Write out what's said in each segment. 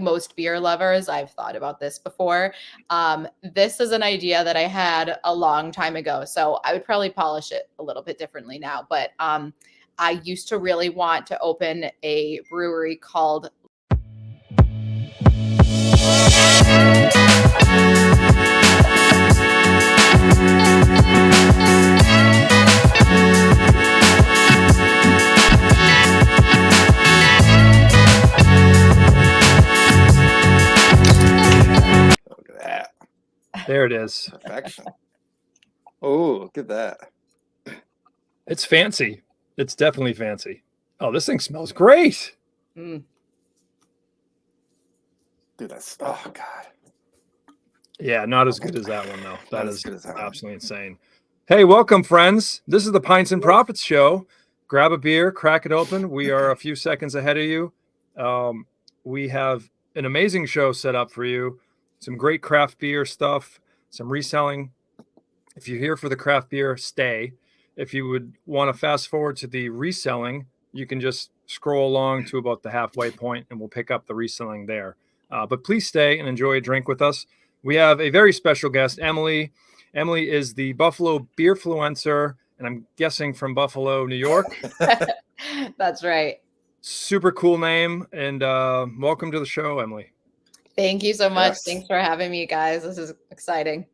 most beer lovers, I've thought about this before. This is an idea that I had a long time ago, so I would probably polish it a little bit differently now. But I used to really want to open a brewery called There it is. Perfection. Oh, look at that. It's fancy. It's definitely fancy. Oh, this thing smells great. Mm. Dude, that's, oh, God. Yeah, not as good as that one, though. That is good as that absolutely insane. Hey, welcome, friends. This is the Pints and Profits Show. Grab a beer, crack it open. We are a few seconds ahead of you. We have an amazing show set up for you. Some great craft beer stuff, some reselling. If you're here for the craft beer, stay. If you would want to fast forward to the reselling, you can just scroll along to about the halfway point and we'll pick up the reselling there. But please stay and enjoy a drink with us. We have a very special guest, Emily. Emily is the Buffalo BeerFluencer, and I'm guessing from Buffalo, New York. That's right. Super cool name. And welcome to the show, Emily. Thank you so much. Yes. Thanks for having me, guys. This is exciting.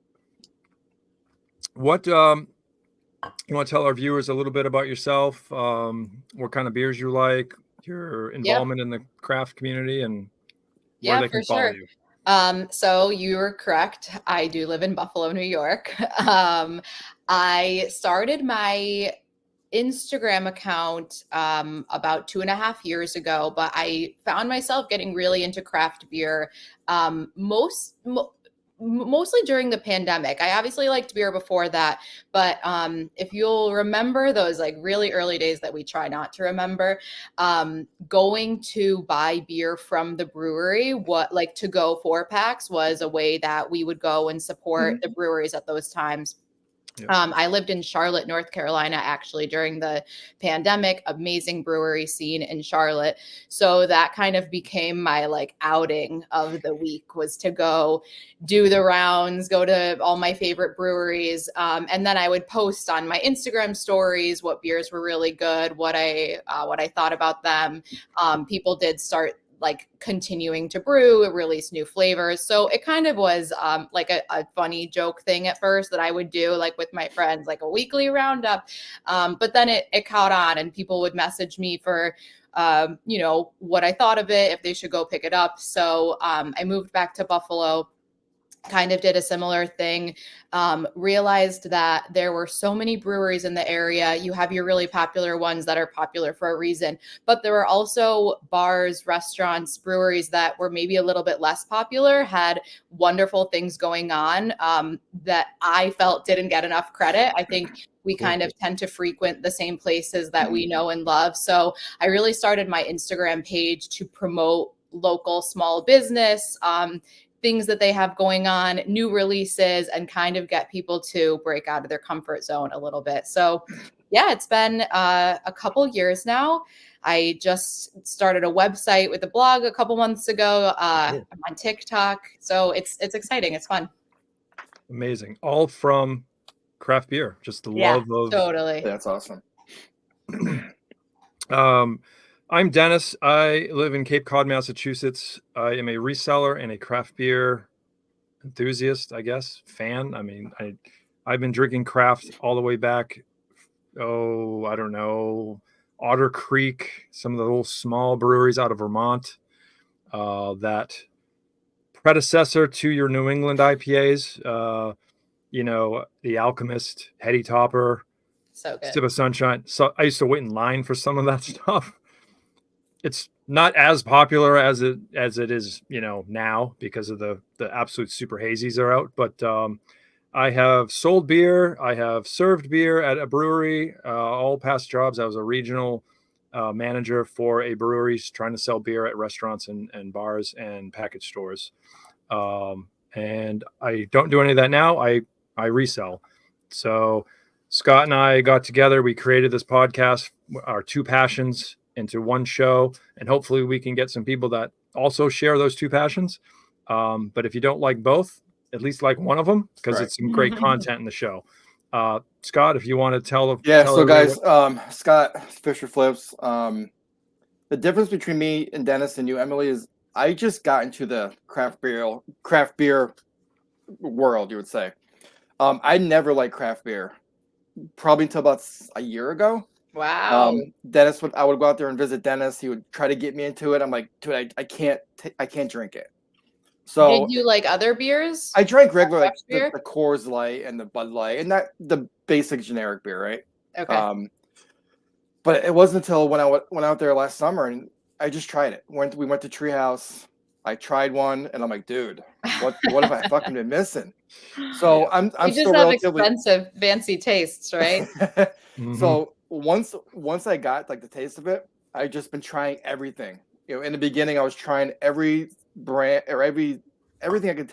What you want to tell our viewers a little bit about yourself, what kind of beers you like, your involvement in the craft community, and where they can follow you. So you were correct. I do live in Buffalo, New York. I started my Instagram account about 2.5 years ago, but I found myself getting really into craft beer mostly during the pandemic. I obviously liked beer before that, but if you'll remember those like really early days that we try not to remember, going to buy beer from the brewery, what like to go 4-packs was a way that we would go and support the breweries at those times. Yep. I lived in Charlotte, North Carolina, actually, during the pandemic. Amazing brewery scene in Charlotte. So that kind of became my like outing of the week, was to go do the rounds, go to all my favorite breweries. And then I would post on my Instagram stories what beers were really good, what I thought about them. People did start like continuing to brew, release new flavors. So it kind of was like a funny joke thing at first that I would do like with my friends, like a weekly roundup. But then it caught on and people would message me for, what I thought of it, if they should go pick it up. So I moved back to Buffalo, kind of did a similar thing, realized that there were so many breweries in the area. You have your really popular ones that are popular for a reason, but there were also bars, restaurants, breweries that were maybe a little bit less popular, had wonderful things going on that I felt didn't get enough credit. I think we kind of tend to frequent the same places that we know and love. So I really started my Instagram page to promote local small business, things that they have going on, new releases, and kind of get people to break out of their comfort zone a little bit. So yeah, it's been a couple years now. I just started a website with a blog a couple months ago. I'm on TikTok. So it's exciting. It's fun. Amazing. All from craft beer. Just the love of. Totally. That's awesome. I'm Dennis. I live in Cape Cod, Massachusetts. I am a reseller and a craft beer enthusiast, I guess, fan. I mean, I've been drinking craft all the way back, I don't know, Otter Creek, some of the little small breweries out of Vermont, that predecessor to your New England IPAs, the Alchemist, Heady Topper, so good. Sip of Sunshine. So I used to wait in line for some of that stuff. It's not as popular as it is, now because of the absolute super hazies are out. But I have sold beer. I have served beer at a brewery. All past jobs, I was a regional manager for a brewery trying to sell beer at restaurants and bars and package stores. And I don't do any of that now. I resell. So Scott and I got together. We created this podcast, our two passions, into one show, and hopefully we can get some people that also share those two passions. But if you don't like both, at least like one of them, because Right. it's some great content in the show. Scott, if you want to tell So everybody guys, Scott, FisherFlips. The difference between me and Dennis and you, Emily, is I just got into the craft beer world, you would say. I never liked craft beer, probably until about a year ago. Wow. I would go out there and visit Dennis. He would try to get me into it. I'm like, dude, I can't drink it. So did you like other beers? I drank regular, like beer? the Coors Light and the Bud Light, and that the basic generic beer, right? Okay. But it wasn't until when I went out there last summer and I just tried it. We went to Treehouse. I tried one, and I'm like, dude, what have I fucking been missing? So I'm you still just have relatively expensive, fancy tastes, right? So once I got like the taste of it, I've just been trying everything. In the beginning, I was trying every brand or everything I could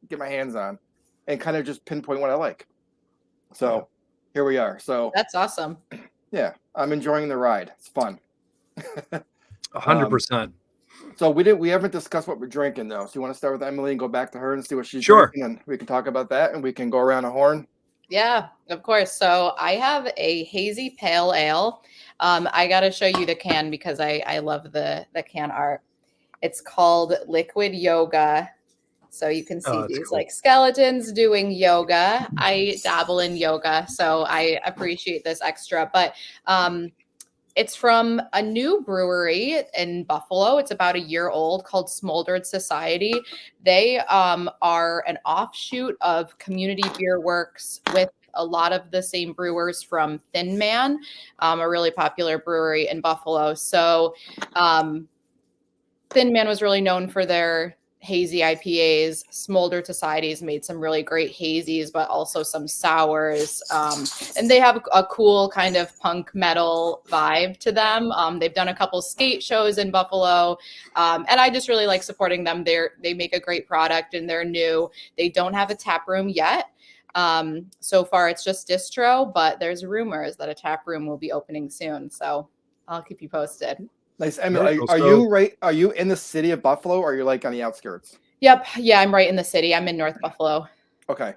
get my hands on, and kind of just pinpoint what I like. So here we are. So that's awesome. Yeah, I'm enjoying the ride. It's fun. 100%. So we haven't discussed what we're drinking though. So you want to start with Emily and go back to her and see what she's Sure. drinking, and we can talk about that, and we can go around a horn. Yeah, of course. So I have a hazy pale ale. I got to show you the can because I love the can art. It's called Liquid Yoga. So you can see these cool. like skeletons doing yoga. I dabble in yoga, so I appreciate this extra. But it's from a new brewery in Buffalo. It's about a year old, called Smoldered Society. They are an offshoot of Community Beer Works with a lot of the same brewers from Thin Man, a really popular brewery in Buffalo. So Thin Man was really known for their hazy IPAs. Smoldered Society's made some really great hazies, but also some sours. And they have a cool kind of punk metal vibe to them. They've done a couple skate shows in Buffalo. And I just really like supporting them. They make a great product and they're new. They don't have a tap room yet. So far it's just distro, but there's rumors that a tap room will be opening soon. So I'll keep you posted. Nice. Emily, are you in the city of Buffalo, or are you like on the outskirts? Yep. Yeah, I'm right in the city. I'm in North Buffalo. Okay.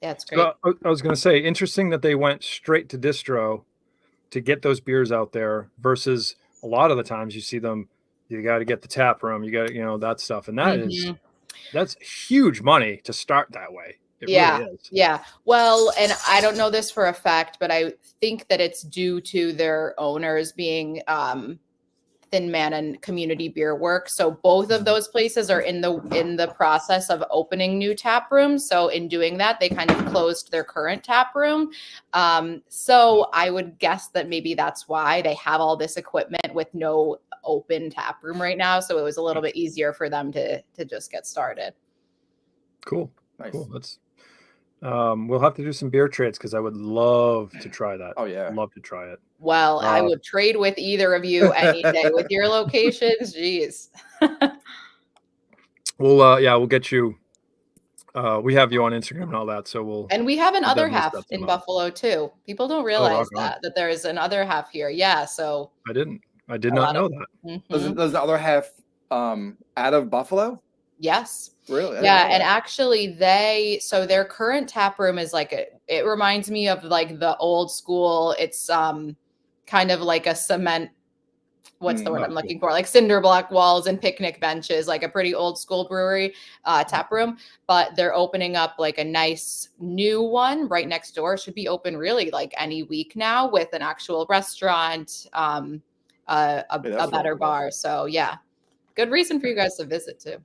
Yeah, it's great. So I was going to say, interesting that they went straight to distro to get those beers out there versus a lot of the times you see them, you got to get the tap room, you got to, that stuff. And that's huge money to start that way. It really is. Yeah. Well, and I don't know this for a fact, but I think that it's due to their owners being Thin Man and Community Beer Works. So both of those places are in the process of opening new tap rooms. So in doing that, they kind of closed their current tap room. So I would guess that maybe that's why they have all this equipment with no open tap room right now. So it was a little bit easier for them to just get started. Cool. Nice. Cool. That's we'll have to do some beer trades because I would love to try that. Oh yeah, love to try it. Well, I would trade with either of you any day with your locations. Jeez. We'll get you. We have you on Instagram and all that, so and we have an other half in up. Buffalo too. People don't realize that there is an other half here. Yeah, so I did not know that. Does the other half out of Buffalo? Yes. Really? Yeah, and actually their current tap room is like it reminds me of like the old school. It's kind of like a cement, what's the word I'm looking for? Like cinder block walls and picnic benches, like a pretty old school brewery tap room. But they're opening up like a nice new one right next door. Should be open really like any week now with an actual restaurant, a better bar. So yeah, good reason for you guys to visit too.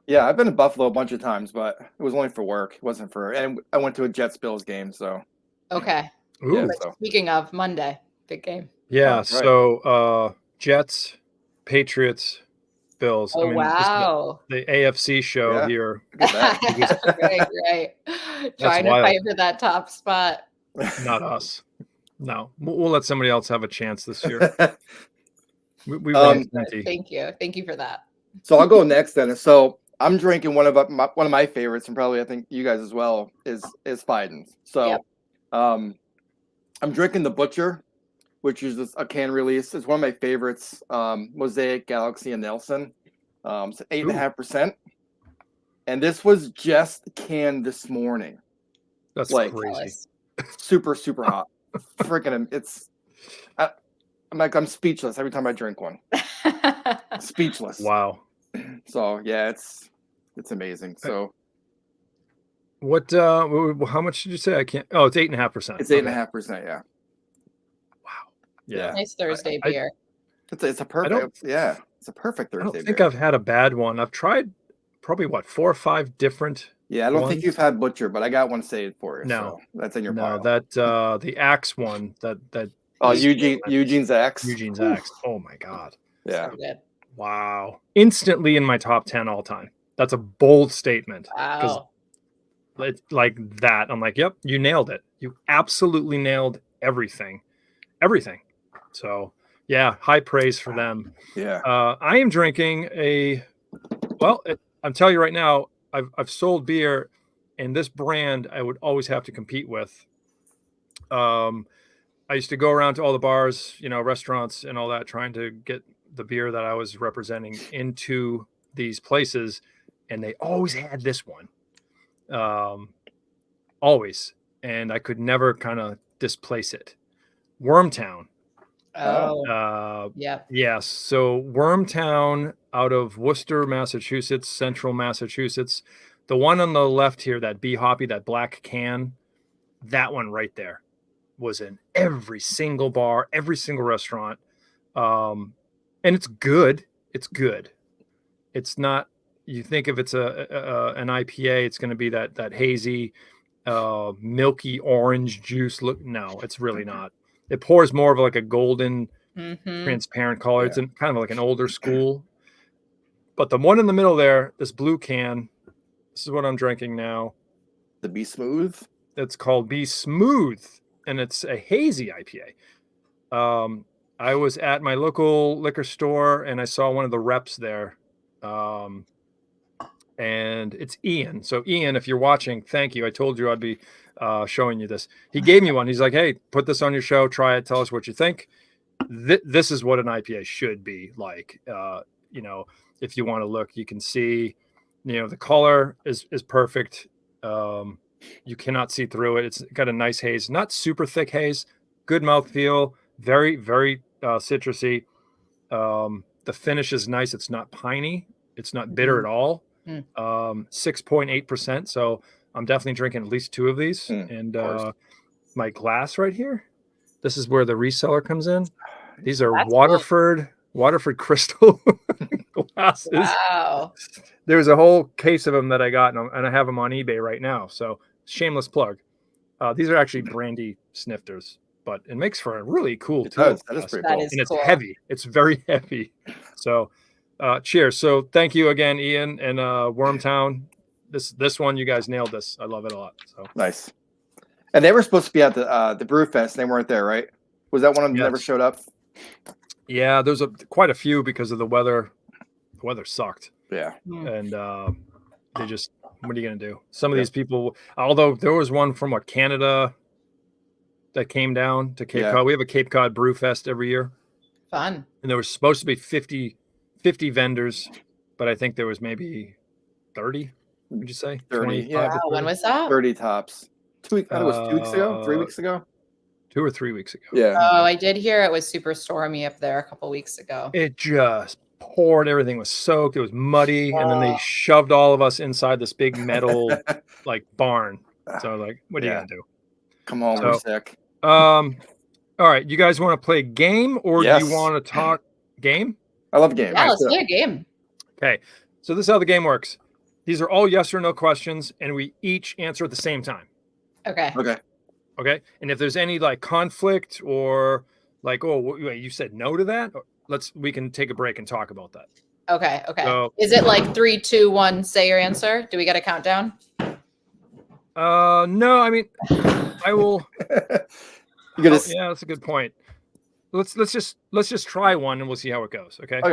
Yeah, I've been to Buffalo a bunch of times, but it was only for work. It wasn't and I went to a Jets-Bills game, so. Okay. Ooh. So. Speaking of Monday, big game. Yeah, right. So Jets, Patriots, Bills. Oh, wow. The AFC show here. Right. Trying to fight for that top spot. Not us. No, we'll let somebody else have a chance this year. we won plenty. Thank you for that. So I'll go next then. So I'm drinking one of my favorites, and probably I think you guys as well is Fiden's. So I'm drinking the Butcher, which is a can release. It's one of my favorites. Mosaic, Galaxy, and Nelson. It's 8.5%. And this was just canned this morning. That's like crazy. Super, super hot. Freaking, I'm speechless every time I drink one. Speechless. Wow. So yeah, it's amazing. So what? How much did you say? I can't. Oh, it's 8.5%. it's 8.5%. Yeah. Wow. Yeah. Nice Thursday beer. It's a perfect. It's a perfect Thursday I don't think beer. I've had a bad one. I've tried probably 4 or 5 different. Yeah, I don't think ones. you've had Butcher, but I got one saved for you. No, so that's in your no, pile. that the Axe one that. Oh, Eugene's Axe. Eugene's Axe. Oh my God. Yeah. So good. Wow. Instantly in my top 10 all time. That's a bold statement. Wow. It's like that. I'm like, yep, you nailed it. You absolutely nailed everything. Everything. So yeah, high praise for them. Yeah. I am drinking I'm telling you right now, I've sold beer, and this brand I would always have to compete with. I used to go around to all the bars, restaurants and all that, trying to get the beer that I was representing into these places, and they always had this one. Always. And I could never kind of displace it. Wormtown. Oh. Yep. Yes. So Wormtown out of Worcester, Massachusetts, central Massachusetts. The one on the left here, that Bee Hoppy, that black can, that one right there was in every single bar, every single restaurant. And it's good. It's good. It's not, you think if it's an IPA, it's going to be that hazy, milky orange juice look. No, it's really not. It pours more of like a golden, transparent color. It's kind of like an older school. But the one in the middle there, this blue can, this is what I'm drinking now. The Be Smooth. It's called Be Smooth, and it's a hazy IPA. I was at my local liquor store, and I saw one of the reps there. And it's Ian. So Ian, if you're watching, thank you. I told you I'd be showing you this. He gave me one. He's like, hey, put this on your show. Try it. Tell us what you think. This is what an IPA should be like. If you want to look, you can see, the color is perfect. You cannot see through it. It's got a nice haze, not super thick haze, good mouthfeel, very, very citrusy. The finish is nice. It's not piney. It's not bitter at all. 6.8%. So I'm definitely drinking at least 2 of these. And my glass right here, this is where the reseller comes in. These are Waterford crystal glasses. Wow. There's a whole case of them that I got, and I have them on eBay right now. So shameless plug. These are actually brandy snifters, but it makes for a really cool tool. That is pretty cool. And it's heavy. It's very heavy. So cheers. So thank you again, Ian, and Wormtown. This one, you guys nailed this. I love it a lot. So nice. And they were supposed to be at the Brew Fest. And they weren't there, right? Was that one of them that never showed up? Yeah, there's quite a few because of the weather. The weather sucked. Yeah. And they just, what are you going to do? Some of these people, although there was one from Canada that came down to Cape Cod. We have a Cape Cod Brew Fest every year. Fun. And there was supposed to be 50 vendors, but I think there was maybe 30. Would you say 30? Yeah. When was that? 30 tops. 2 weeks. It was 2 weeks ago. 3 weeks ago. 2 or 3 weeks ago. Yeah. Oh, I did hear it was super stormy up there a couple weeks ago. It just poured. Everything was soaked. It was muddy, and then they shoved all of us inside this big metal barn. So I was like, what are you gonna do? Come on, we're sick. All right, you guys want to play a game, or do you want to talk game? I love games. Yeah, let's play a game. Okay, so this is how the game works. These are all yes or no questions, and we each answer at the same time. Okay. And if there's any conflict or wait, you said no to that, we can take a break and talk about that. Okay. So, is it 3, 2, 1, say your answer? Do we get a countdown? No, I mean, I will. Yeah, that's a good point. Let's just try one and we'll see how it goes. Okay. All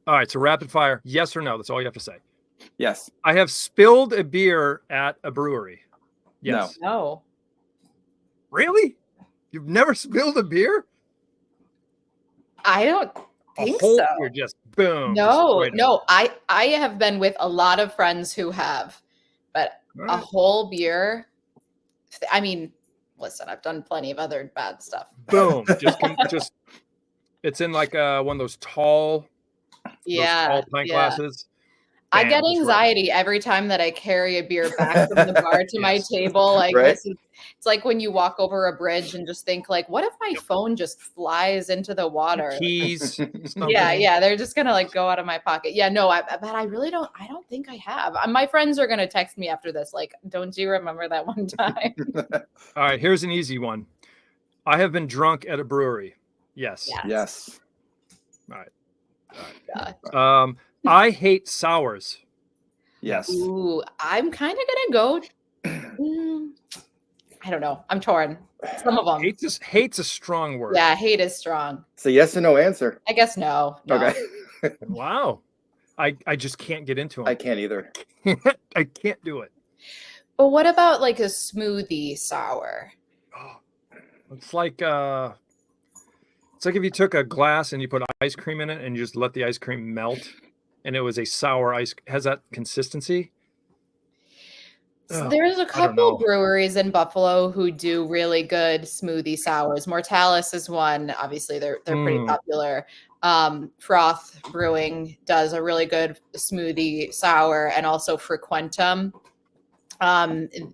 right. So rapid fire, yes or no. That's all you have to say. Yes. I have spilled a beer at a brewery. Yes. No. Really? You've never spilled a beer? I don't think whole so. beer, just boom. No, just no. I have been with a lot of friends who have, but a whole beer. I mean, listen, I've done plenty of other bad stuff. Boom. Just it's in like one of those tall pint glasses. I Bam, get just anxiety every time that I carry a beer back from the bar to my table. Like it's like when you walk over a bridge and just think like, what if my phone just flies into the water? Keys. Yeah. They're just gonna like go out of my pocket. Yeah, no, but I really don't. I don't think I have. My friends are gonna text me after this. Like, don't you remember that one time? All right, here's an easy one. I have been drunk at a brewery. Yes. All right. I hate sours. Yes. Ooh, I'm kind of gonna go. I don't know. I'm torn. Some of them. Hate's a strong word. Yeah, hate is strong. It's a yes or no answer. I guess no. Okay. Wow. I just can't get into them. I can't either. I can't do it. But what about like a smoothie sour? Oh, it's like if you took a glass and you put ice cream in it and you just let the ice cream melt and it was a sour ice. Has that consistency? So there's a couple breweries in Buffalo who do really good smoothie sours. Mortalis is one. Obviously, they're pretty popular. Froth Brewing does a really good smoothie sour, and also Frequentum. Frequentum,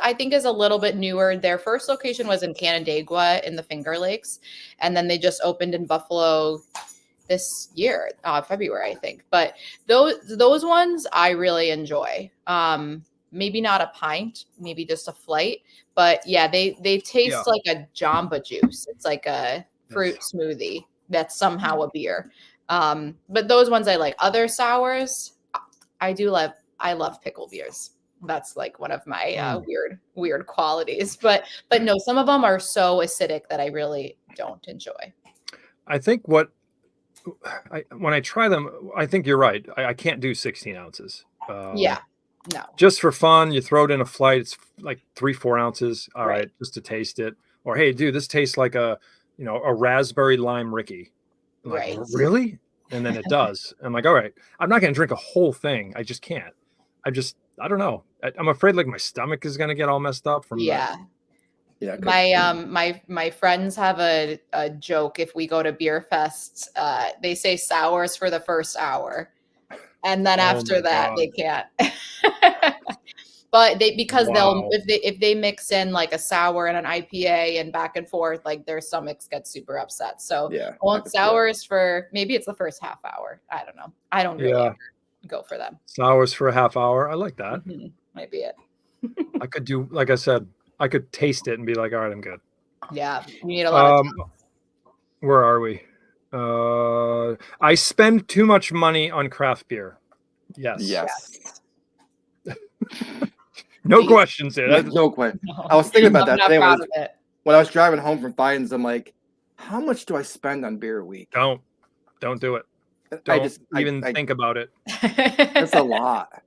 I think, is a little bit newer. Their first location was in Canandaigua in the Finger Lakes, and then they just opened in Buffalo this year, February, I think. But those ones I really enjoy. Maybe not a pint, maybe just a flight. But yeah, they taste like a Jamba Juice. It's like a fruit smoothie that's somehow a beer. But those ones I like. Other sours, I love pickle beers. That's like one of my weird qualities. But no, some of them are so acidic that I really don't enjoy. I think when I try them, I think you're right. I can't do 16 ounces. No. Just for fun, you throw it in a flight. It's like 3-4 ounces. All right, just to taste it. Or hey, dude, this tastes like a raspberry lime Ricky. I'm like, really? And then it does. I'm like, all right, I'm not going to drink a whole thing. I just can't. I don't know. I'm afraid like my stomach is going to get all messed up from that. Yeah. My friends have a joke. If we go to beer fests, they say sours for the first hour, and then after that they can't. But if they mix in like a sour and an IPA and back and forth, like their stomachs get super upset. So I want sours for maybe it's the first half hour. I don't know. I don't really ever go for them. Sours for a half hour. I like that. Might be it. I could do, like I said, I could taste it and be like, all right, I'm good. Yeah. You need a lot of time. Where are we? I spend too much money on craft beer. Yes. No questions there. No question. I was thinking about that today when I was driving home from Fines. I'm like, how much do I spend on beer a week? Don't do it. Don't even think about it. That's a lot.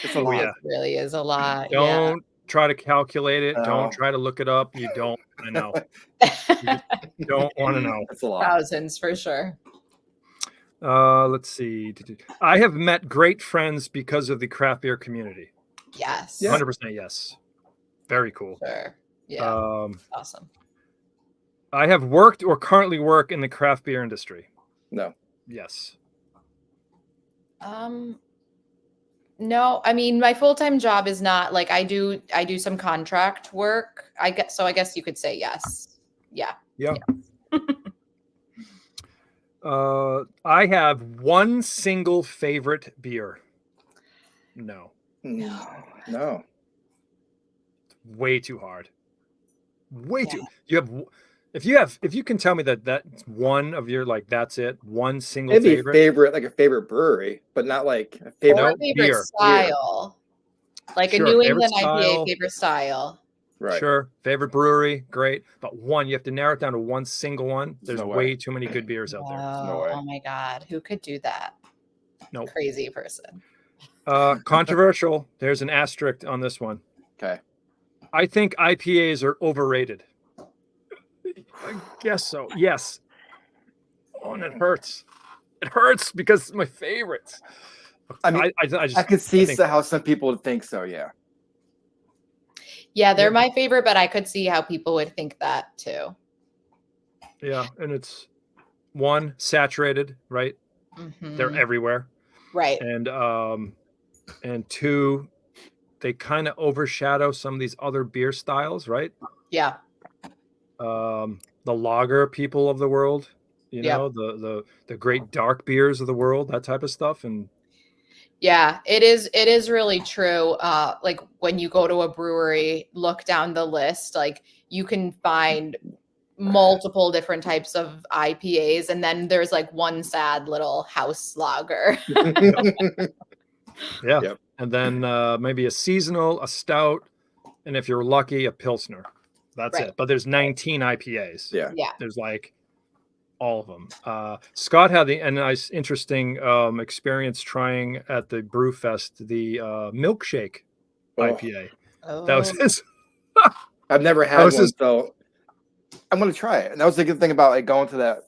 It's a lot. It really is a lot. Don't try to calculate it. Don't try to look it up. You don't want to know. You don't want to know. That's a lot. Thousands for sure. Let's see. I have met great friends because of the craft beer community. Yes. 100% yes. Very cool. Sure. Yeah. Awesome. I have worked or currently work in the craft beer industry. No. Yes. No, I mean my full-time job is not like I do some contract work. I guess you could say yes. Yeah. I have one single favorite beer. No. Way too hard. Way too. If you can tell me that's one of your like that's it, one single maybe favorite. a favorite brewery, but not like a favorite beer style. Like a New England IPA favorite style. Right. Sure. Favorite brewery, great. But one, you have to narrow it down to one single one. There's way too many good beers out there. No way. Oh my God. Who could do that? Nope. Crazy person. Controversial. There's an asterisk on this one. Okay. I think IPAs are overrated. I guess so. Yes. Oh, and it hurts. It hurts because it's my favorites. I mean, I could see how some people would think so. Yeah. Yeah, they're my favorite, but I could see how people would think that too. Yeah, and it's one, saturated, right? They're everywhere. Right. And two, they kind of overshadow some of these other beer styles, right? Yeah. The lager people of the world, you know, the great dark beers of the world, that type of stuff. And yeah, it is really true. Like when you go to a brewery, look down the list, like you can find multiple different types of IPAs, and then there's like one sad little house lager. Yeah. Yep. And then maybe a seasonal, a stout, and if you're lucky, a pilsner. That's it. But there's 19 IPAs. Yeah. There's like all of them. Scott had a nice, interesting experience trying at the Brew Fest the milkshake IPA. Oh. That was his. I've never had one, so I'm going to try it. And that was the good thing about like going to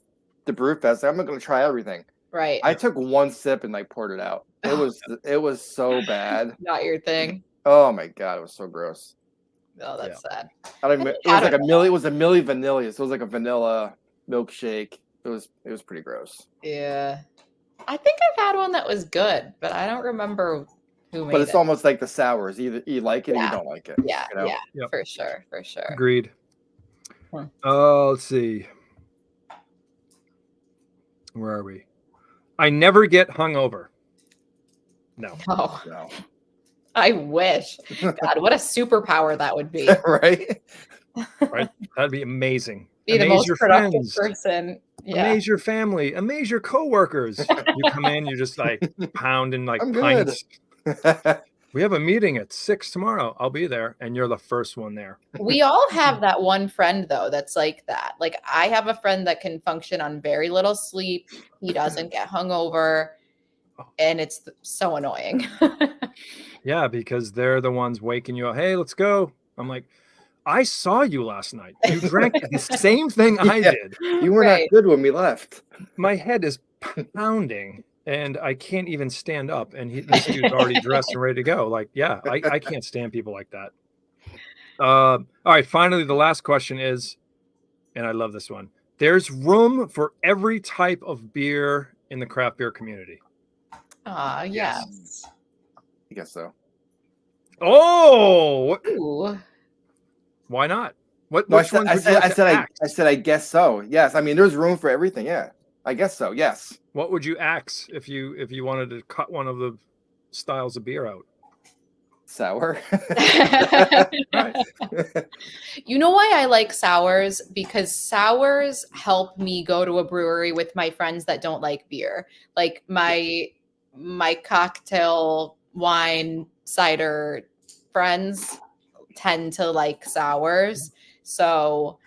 the Brew Fest. I'm not going to try everything. Right. I took one sip and like poured it out. It was so bad. Not your thing. Oh my God, it was so gross. Oh, that's sad. I don't even, it was like a milli. It was a milli vanilla. So it was like a vanilla milkshake. It was pretty gross. Yeah, I think I've had one that was good, but I don't remember who made it. But it's almost like the sours. Either you like it or you don't like it. Yeah, you know? Yep. For sure. Agreed. Let's see. Where are we? I never get hungover. No. Oh. No. I wish. God, what a superpower that would be. Right? Right? That'd be amazing. Be the most productive person. Yeah. Amaze your family. Amaze your coworkers. You come in, you're just like pounding like I'm pints. We have a meeting at 6 tomorrow. I'll be there. And you're the first one there. We all have that one friend, though, that's like that. Like, I have a friend that can function on very little sleep. He doesn't get hungover. And it's so annoying. Yeah, because they're the ones waking you up. Hey, let's go. I'm like, I saw you last night. You drank the same thing I did. You were not good when we left. My head is pounding. And I can't even stand up. And this dude's already dressed and ready to go. Like, yeah, I can't stand people like that. All right. Finally, the last question is, and I love this one. There's room for every type of beer in the craft beer community. Yes. I guess so. Oh, Ooh. Why not? I said, I guess so. Yes. I mean, there's room for everything. Yeah. I guess so. Yes. What would you axe if you wanted to cut one of the styles of beer out? Sour. You know why I like sours? Because sours help me go to a brewery with my friends that don't like beer. Like my cocktail, wine, cider friends tend to like sours. So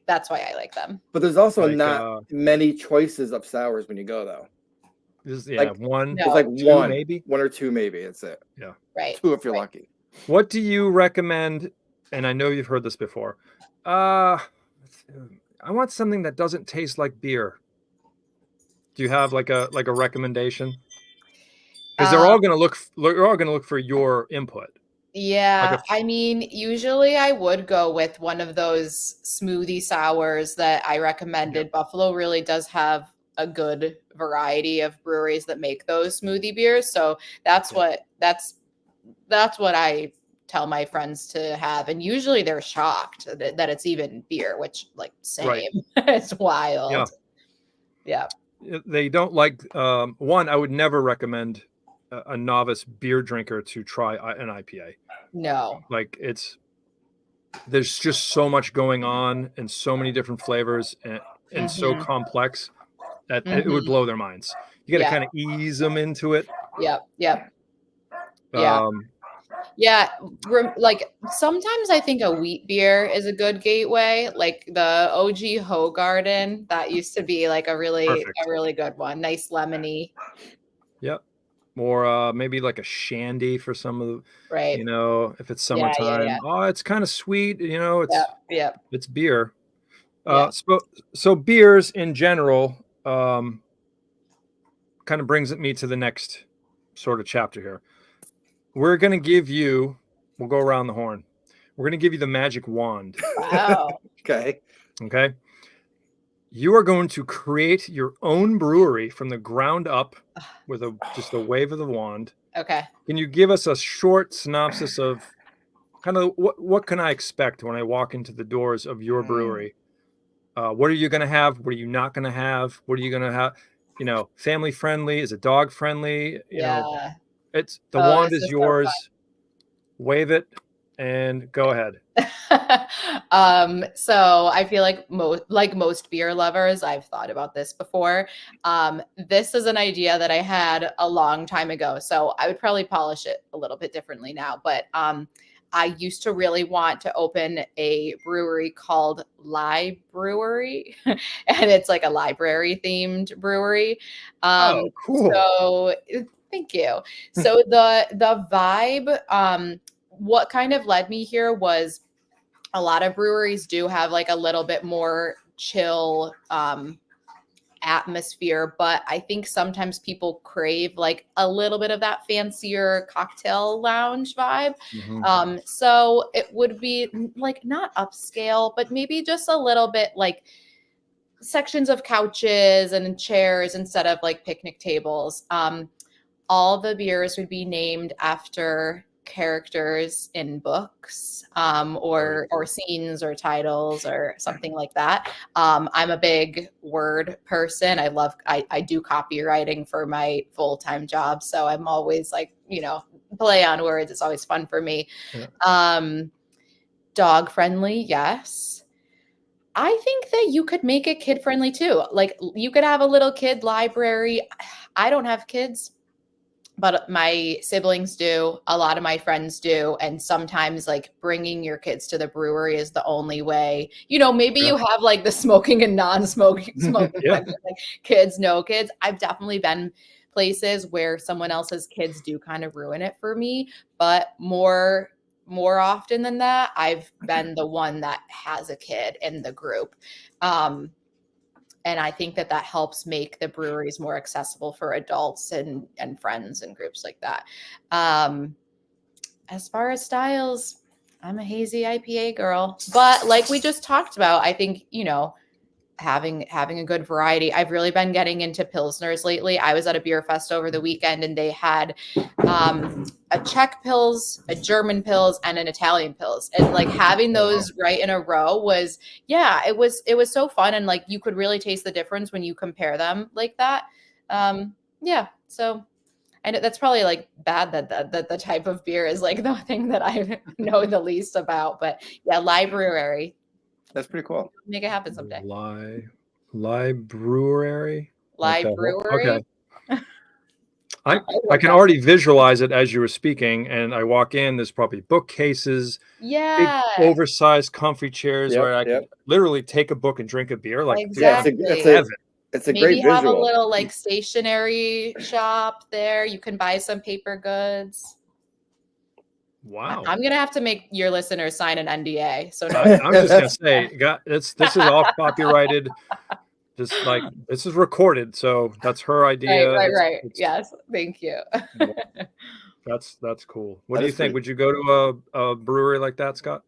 that's why I like them. But there's also not many choices of sours when you go though. One. It's like two, one, maybe 1 or 2, maybe. That's it. Yeah. Right. 2 if you're lucky. What do you recommend? And I know you've heard this before. I want something that doesn't taste like beer. Do you have like a recommendation? Because they're all gonna look for your input. Yeah, I mean, usually I would go with one of those smoothie sours that I recommended. Buffalo really does have a good variety of breweries that make those smoothie beers. So that's what I tell my friends to have. And usually they're shocked that it's even beer, which like same. Right. It's wild. Yeah. They don't like one, I would never recommend a novice beer drinker to try an IPA. No. Like there's just so much going on and so many different flavors and so complex that it would blow their minds. You got to kind of ease them into it. Yep. Yeah. Like sometimes I think a wheat beer is a good gateway. Like the OG Hoegaarden, that used to be like a really good one. Nice lemony. Yep. Or maybe like a shandy for some of the, you know, if it's summertime. Yeah. Oh, it's kind of sweet. You know, it's beer. So beers in general, kind of brings me to the next sort of chapter here. We're going to give you, we'll go around the horn. We're going to give you the magic wand. Wow. Okay. Okay. You are going to create your own brewery from the ground up with just a wave of the wand. Okay. Can you give us a short synopsis of kind of what can I expect when I walk into the doors of your brewery? What are you going to have? What are you not going to have? What are you going to have? You know, family friendly? Is it dog friendly? You know, it's the wand this is is so fun. yours. Wave it and go ahead. So I feel like most beer lovers, I've thought about this before. This is an idea that I had a long time ago. So I would probably polish it a little bit differently now, but I used to really want to open a brewery called Brewery, and it's like a library themed brewery. Oh, cool. So thank you. So the vibe, what kind of led me here was a lot of breweries do have like a little bit more chill atmosphere, but I think sometimes people crave like a little bit of that fancier cocktail lounge vibe. So it would be like not upscale, but maybe just a little bit like sections of couches and chairs instead of like picnic tables. All the beers would be named after characters in books, or scenes or titles or something like that. I'm a big word person. I do copywriting for my full-time job. So I'm always like, play on words. It's always fun for me. Yeah. Dog friendly. Yes. I think that you could make it kid friendly too. Like you could have a little kid library. I don't have kids, but my siblings do. A lot of my friends do. And sometimes like bringing your kids to the brewery is the only way. Maybe you have like the smoking and non-smoking section, like kids, no kids. I've definitely been places where someone else's kids do kind of ruin it for me, but more often than that, I've been the one that has a kid in the group. And I think that helps make the breweries more accessible for adults and friends and groups like that. As far as styles, I'm a hazy IPA girl, but like we just talked about, I think, having a good variety. I've really been getting into Pilsners lately. I was at a beer fest over the weekend and they had a Czech Pils, a German Pils, and an Italian Pils. And like having those right in a row was, it was so fun. And like you could really taste the difference when you compare them like that. So I know that's probably like bad that the type of beer is like the thing that I know the least about. But yeah, library. That's pretty cool. Make it happen someday. Library. Okay. I can already visualize it as you were speaking, and I walk in. There's probably bookcases, big, oversized, comfy chairs where I can literally take a book and drink a beer. Like, exactly. It's a great visual. Have a little like stationery shop there. You can buy some paper goods. Wow. I'm gonna have to make your listeners sign an NDA. So I'm just gonna say, this is all copyrighted. Just like this is recorded, so that's her idea. Right. Yes, thank you. That's cool. What do you think? Would you go to a brewery like that, Scott?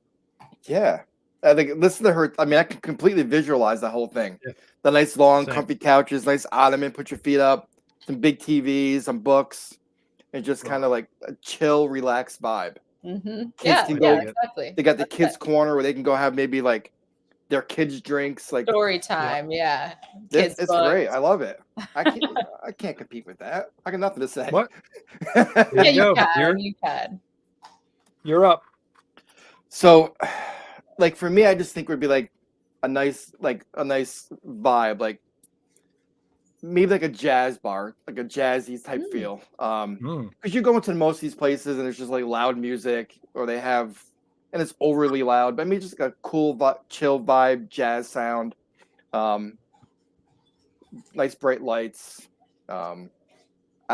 Yeah, I think listen to her. I mean, I can completely visualize the whole thing. Yeah. The nice long, comfy couches, nice ottoman, put your feet up, some big TVs, some books, and just kind of like a chill, relaxed vibe. Mm-hmm. Kids can go. Exactly. They got the kids' corner where they can go have maybe like their kids' drinks, like story time. Yeah, it's great. I love it. I can't compete with that. I got nothing to say. What? You can. You're up. So, like for me, I just think would be like a nice vibe, like maybe like a jazz bar, like a jazzy type feel. Because you go into most of these places and there's just like loud music, or they have, and it's overly loud. But I mean, just like a cool, chill vibe, jazz sound. Nice bright lights. I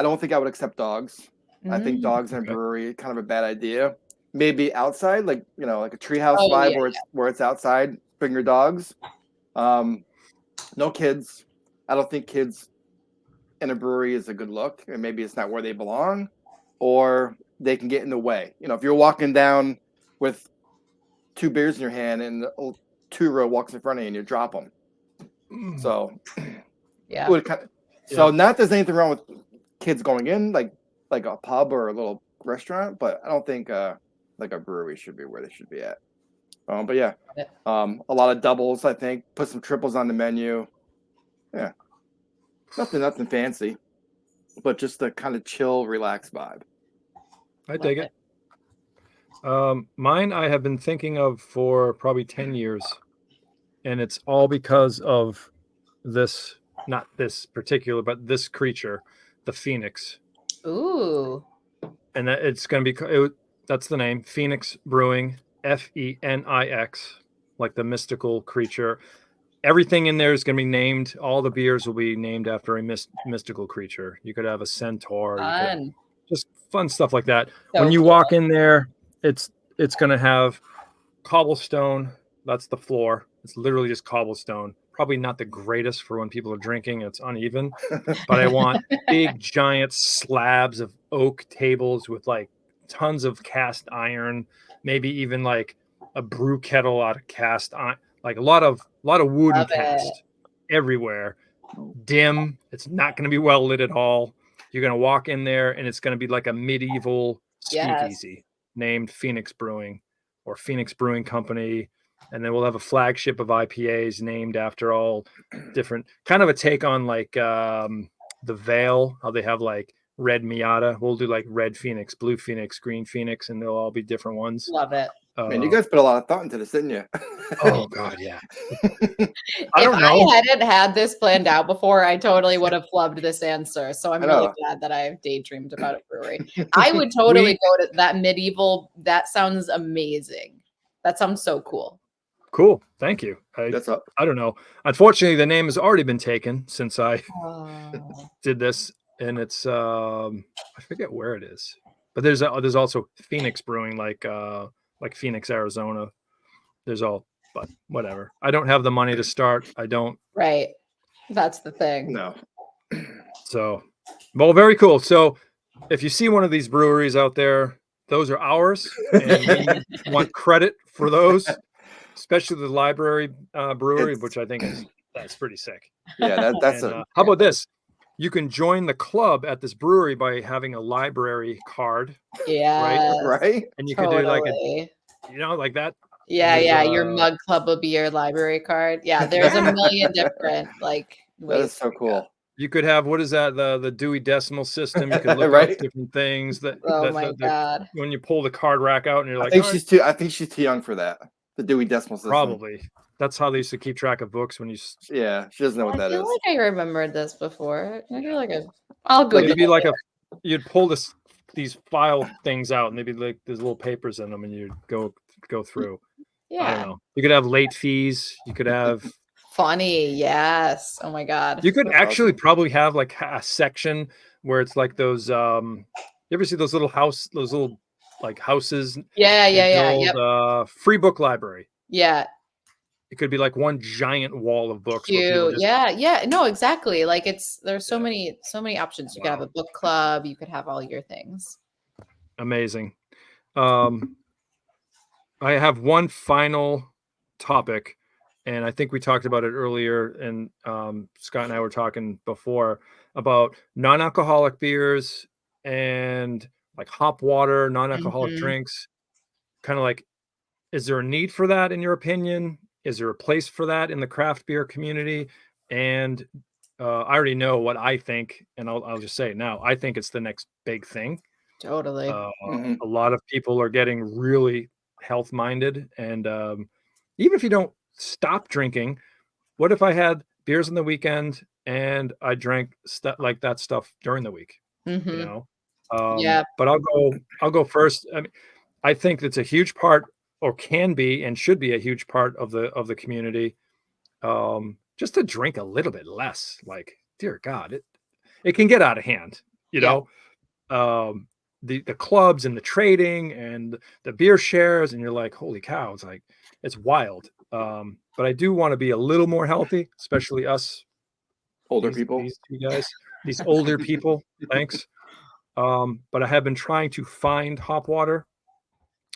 don't think I would accept dogs. I think dogs in a brewery kind of a bad idea. Maybe outside, like like a treehouse vibe where it's outside. Bring your dogs. No kids. I don't think kids in a brewery is a good look, and maybe it's not where they belong, or they can get in the way. You know, if you're walking down with 2 beers in your hand and a 2-year-old walks in front of you and you drop them. So, Yeah. Not that there's anything wrong with kids going in like a pub or a little restaurant, but I don't think like a brewery should be where they should be at. But yeah, a lot of doubles. I think put some triples on the menu. Yeah, nothing fancy, but just the kind of chill, relaxed vibe. I dig it. Mine I have been thinking of for probably 10 years, and it's all because of this, not this particular, but this creature, the Phoenix. Ooh. And that it's going to be, that's the name, Phoenix Brewing, Phenix, like the mystical creature. Everything in there is going to be named. All the beers will be named after a mystical creature. You could have a centaur. Fun. Just fun stuff like that. So when you cool. walk in there, it's going to have cobblestone. That's the floor. It's literally just cobblestone. Probably not the greatest for when people are drinking. It's uneven, but I want big giant slabs of oak tables with like tons of cast iron, maybe even like a brew kettle out of cast iron, like a lot of wooden cast everywhere. Dim. It's not going to be well lit at all. You're going to walk in there and it's going to be like a medieval speakeasy named Phoenix Brewing or Phoenix Brewing Company. And then we'll have a flagship of IPAs named after all different, kind of a take on like the Veil, how they have like red Miata. We'll do like red Phoenix, blue Phoenix, green Phoenix, and they'll all be different ones. Love it. Man, you guys put a lot of thought into this, didn't you? Oh God, yeah. I don't know. If I hadn't had this planned out before, I totally would have loved this answer. So I'm really glad that I've daydreamed about a brewery. I would totally go to that medieval. That sounds amazing. That sounds so cool. Cool. Thank you. I don't know. Unfortunately, the name has already been taken since I did this, and it's I forget where it is, but there's also Phoenix Brewing, like Phoenix, Arizona. But whatever. I don't have the money to start. I don't. Right. That's the thing. No. So, well, very cool. So, if you see one of these breweries out there, those are ours, and we want credit for those. Especially the library brewery, which I think that's pretty sick. Yeah, that's how about this? You can join the club at this brewery by having a library card. Yeah. Right. And you can do like like that. Yeah. Your mug club will be your library card. Yeah. There's a million different like ways. That is so cool. You could have, what is that? The Dewey Decimal System. You could look up different things God. When you pull the card rack out and you're like, I think she's too young for that. The Dewey Decimal System. Probably. That's how they used to keep track of books when you. Yeah, she doesn't know what that is. I feel like I remembered this before. I feel like I'll go. It'd be like you'd pull these file things out, and they'd be like there's little papers in them, and you'd go through. Yeah. I don't know. You could have late fees. You could have. Funny, yes. Oh my God. You could actually probably have like a section where it's like those. You ever see those little like houses? Yeah. Free book library. Yeah. It could be like one giant wall of books. Yeah. No, exactly. Like there's so many options. You could have a book club. You could have all your things. Amazing. I have one final topic, and I think we talked about it earlier, and Scott and I were talking before about non-alcoholic beers and like hop water, non-alcoholic drinks. Kind of like, is there a need for that in your opinion? Is there a place for that in the craft beer community? And I already know what I think, and I'll just say it now. I think it's the next big thing. Totally. A lot of people are getting really health minded, and even if you don't stop drinking, what if I had beers on the weekend and I drank like that stuff during the week? You know, yeah. But I'll go first. I mean, I think it's a huge part, or can be and should be a huge part of the community. Just to drink a little bit less. Like, dear God, it can get out of hand. You know, the clubs and the trading and the beer shares, and you're like, holy cow! It's like it's wild. But I do want to be a little more healthy, especially us Older people. These two guys, these older people. Thanks. But I have been trying to find Hop Water.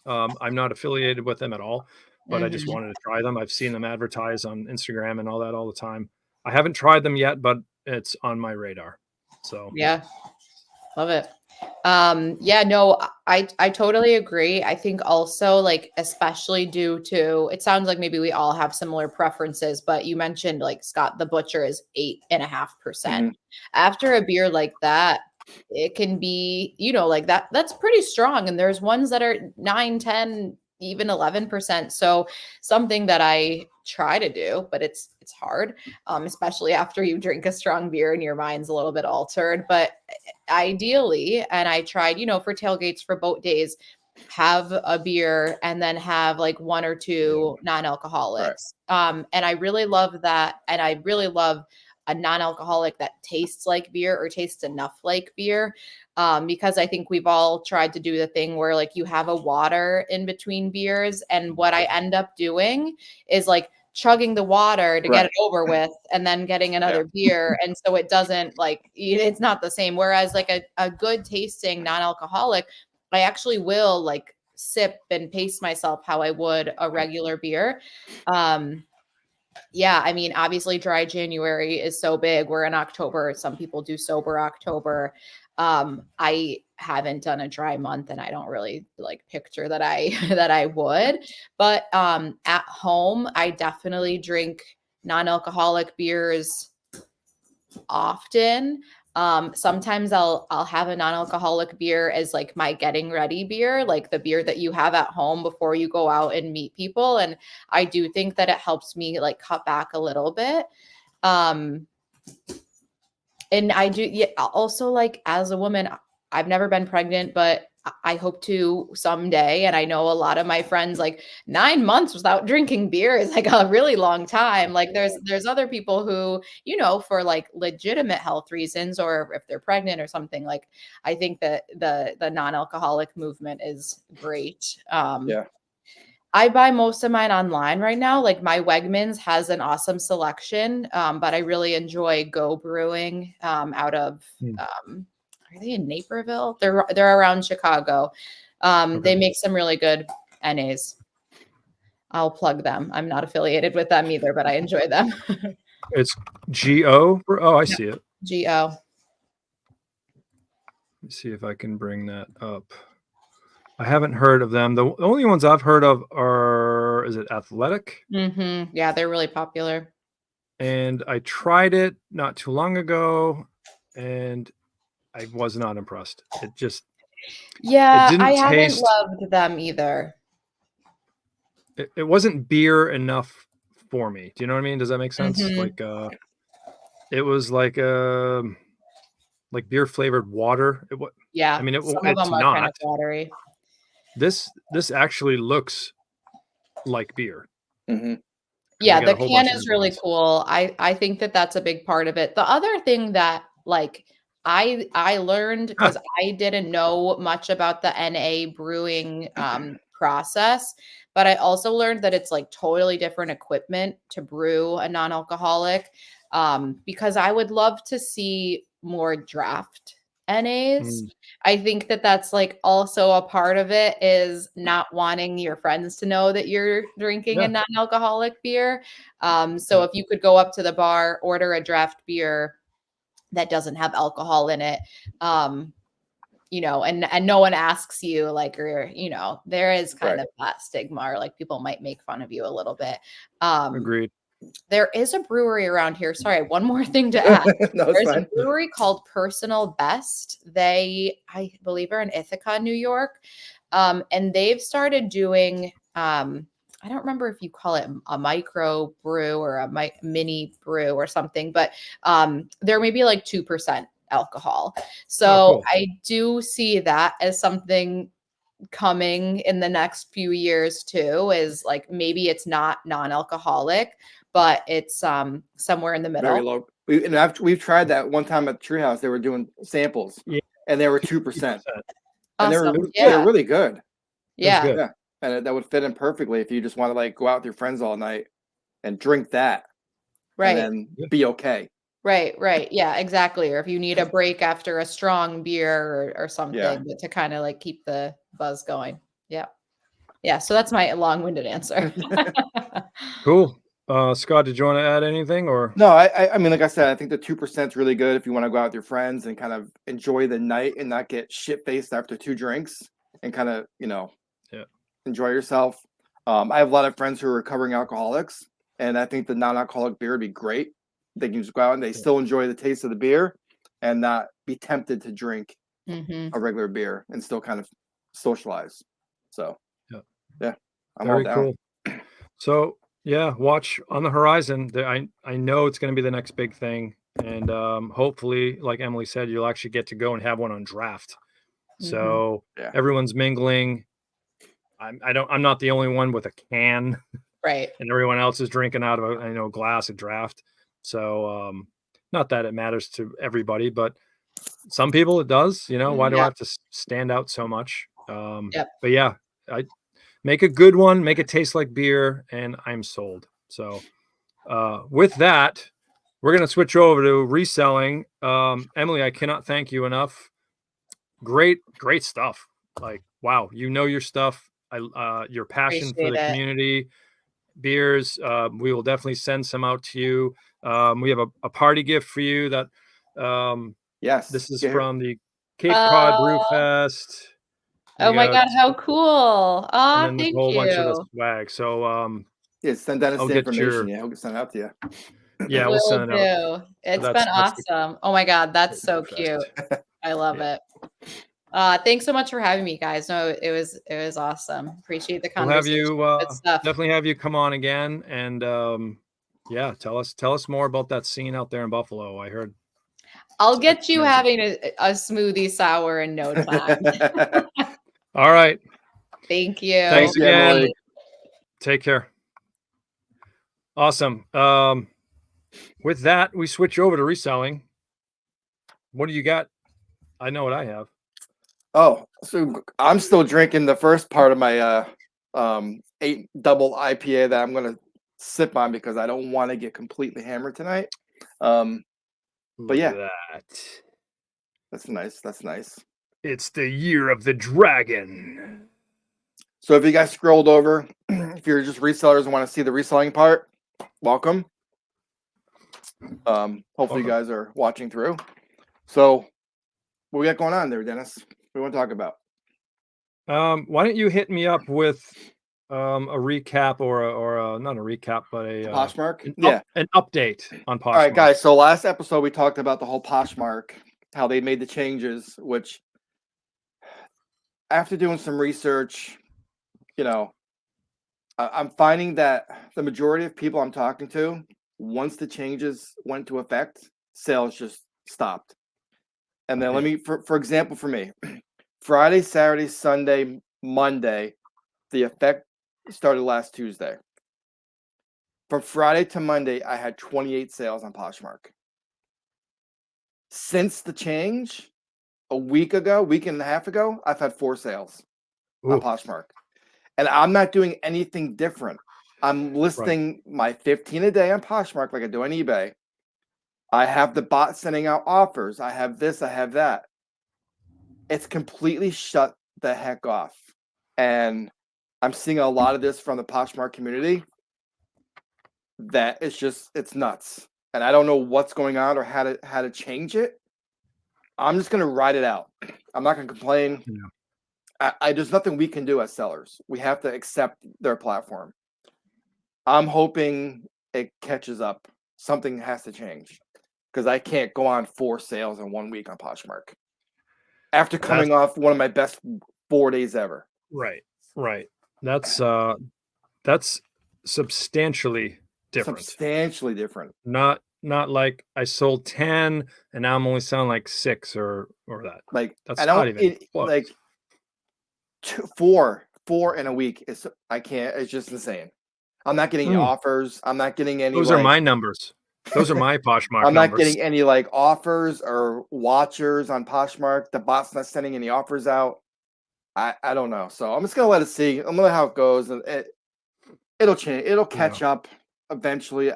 I'm not affiliated with them at all, but I just wanted to try them. I've seen them advertise on Instagram and all that all the time. I haven't tried them yet, but it's on my radar. So yeah, love it. Yeah, no, I totally agree. I think also like, especially due to, it sounds like maybe we all have similar preferences, but you mentioned like Scott the Butcher is 8.5%. After a beer like that, it can be, you know, like that's pretty strong. And there's ones that are 9, 10, even 11%. So something that I try to do, but it's hard, especially after you drink a strong beer and your mind's a little bit altered. But ideally, and I tried, you know, for tailgates, for boat days, have a beer and then have like 1 or 2 non-alcoholics. And I really love that. And I really love a non-alcoholic that tastes like beer or tastes enough like beer. Because I think we've all tried to do the thing where like you have a water in between beers. And what I end up doing is like chugging the water to get it over with and then getting another beer. And so it doesn't like, it's not the same. Whereas like a good tasting non-alcoholic, I actually will like sip and pace myself how I would a regular beer. Yeah, I mean, obviously dry January is so big. We're in October. Some people do sober October. I haven't done a dry month and I don't really like picture that I would. But at home, I definitely drink non-alcoholic beers often. Sometimes I'll have a non-alcoholic beer as like my getting ready beer, like the beer that you have at home before you go out and meet people. And I do think that it helps me like cut back a little bit. And I do, yeah, also like as a woman, I've never been pregnant, but I hope to someday. And I know a lot of my friends, like 9 months without drinking beer is like a really long time. Like there's other people who, you know, for like legitimate health reasons, or if they're pregnant or something, like I think that the non-alcoholic movement is great. I buy most of mine online right now. Like my Wegmans has an awesome selection, but I really enjoy Go Brewing out of are they in Naperville? They're around Chicago. They make some really good NAs. I'll plug them. I'm not affiliated with them either, but I enjoy them. it's GO. Oh, I see it. GO. Let's see if I can bring that up. I haven't heard of them. The only ones I've heard of are, is it Athletic? Yeah, they're really popular. And I tried it not too long ago, and I was not impressed. It just, I haven't loved them either. It wasn't beer enough for me. Do you know what I mean? Does that make sense? Like, it was like beer flavored water. Yeah, I mean, some of it's them are not kind of watery. This actually looks like beer. Yeah, the can is really cool. I think that that's a big part of it. The other thing that like I learned, because I didn't know much about the NA brewing process, but I also learned that it's like totally different equipment to brew a non-alcoholic, because I would love to see more draft NAs. I think that that's like also a part of it, is not wanting your friends to know that you're drinking a non-alcoholic beer. So if you could go up to the bar, order a draft beer that doesn't have alcohol in it, you know, and no one asks you, like, or, you know, there is kind of that stigma, or like people might make fun of you a little bit. Agreed. There is a brewery around here. Sorry, one more thing to add. There's a brewery called Personal Best. They, I believe, are in Ithaca, New York. And they've started doing, I don't remember if you call it a micro brew or a mini brew or something, but there may be like 2% alcohol. So cool. I do see that as something coming in the next few years too, is like maybe it's not non-alcoholic, but it's somewhere in the middle. Very low. We've tried that one time at Treehouse. They were doing samples, and they were 2%. And they're really good. Yeah. And that would fit in perfectly if you just want to like go out with your friends all night and drink that, and then be okay. Right. Yeah, exactly. Or if you need a break after a strong beer or something, but to kind of like keep the buzz going. Yeah. Yeah. So that's my long-winded answer. Cool. Scott, did you want to add anything or? No, I mean, like I said, I think the 2% is really good if you want to go out with your friends and kind of enjoy the night and not get shit-faced after 2 drinks and kind of, enjoy yourself. I have a lot of friends who are recovering alcoholics, and I think the non-alcoholic beer would be great. They can just go out and they still enjoy the taste of the beer and not be tempted to drink a regular beer and still kind of socialize. So, yeah, I'm all Very down. cool. So, yeah, watch on the horizon. I know it's going to be the next big thing, and hopefully, like Emily said, you'll actually get to go and have one on draft. So everyone's mingling. I'm not the only one with a can, Right? And everyone else is drinking out of a glass of draft. So not that it matters to everybody, but some people it does. Why do I have to stand out so much? But yeah, I make a good one, make it taste like beer, and I'm sold. So with that, we're going to switch over to reselling. Emily, I cannot thank you enough. Great stuff. Like, wow, your stuff. Your passion for the community, beers. We will definitely send some out to you. We have a party gift for you that this is from the Cape Cod Brew Fest. Oh my God, how cool. And Oh, then there's thank a whole bunch of the you. swag. So send Dennis the information. Yeah, he'll send it out to you. Yeah, we'll send it out. It's been awesome. Oh my God, that's so cute. I love it. Thanks so much for having me, guys. No, it was awesome. Appreciate the conversation. We'll have you definitely have you come on again, and tell us more about that scene out there in Buffalo. I heard. I'll get you having a smoothie sour in no time. All right. Thank you. Thanks again. Emily. Take care. Awesome. With that, we switch over to reselling. What do you got? I know what I have. Oh, so I'm still drinking the first part of my 8 double IPA that I'm gonna sip on because I don't want to get completely hammered tonight. But yeah, that's nice. That's nice. It's the year of the dragon. So if you guys scrolled over, if you're just resellers and want to see the reselling part, welcome. Hopefully you guys are watching through. So what we got going on there, Dennis? What do you want to talk about? Why don't you hit me up with a recap or not a recap, but a Poshmark? An update on Poshmark. All right, guys. So last episode we talked about the whole Poshmark, how they made the changes, which after doing some research, I'm finding that the majority of people I'm talking to, once the changes went into effect, sales just stopped. And then let me, for example, for me, Friday, Saturday, Sunday, Monday, the effect started last Tuesday. From Friday to Monday, I had 28 sales on Poshmark. Since the change, a week and a half ago, I've had 4 sales on Poshmark. And I'm not doing anything different. I'm listing my 15 a day on Poshmark like I do on eBay. I have the bot sending out offers. I have this, I have that. It's completely shut the heck off. And I'm seeing a lot of this from the Poshmark community that it's nuts. And I don't know what's going on or how to change it. I'm just going to ride it out. I'm not going to complain. There's nothing we can do as sellers. We have to accept their platform. I'm hoping it catches up. Something has to change because I can't go on 4 sales in 1 week on Poshmark after coming off one of my best 4 days ever. Right. That's substantially different. Substantially different. Not like I sold 10 and now I'm only selling like 6 or that. Like that's not even close. Like 4 in a week is I can't. It's just insane. I'm not getting any offers. I'm not getting any. Those are my numbers. Those are my Poshmark. I'm not getting any like offers or watchers on Poshmark. The bot's not sending any offers out. I don't know. So I'm just gonna let it see. I'm gonna let how it goes, and it'll change. It'll catch up eventually.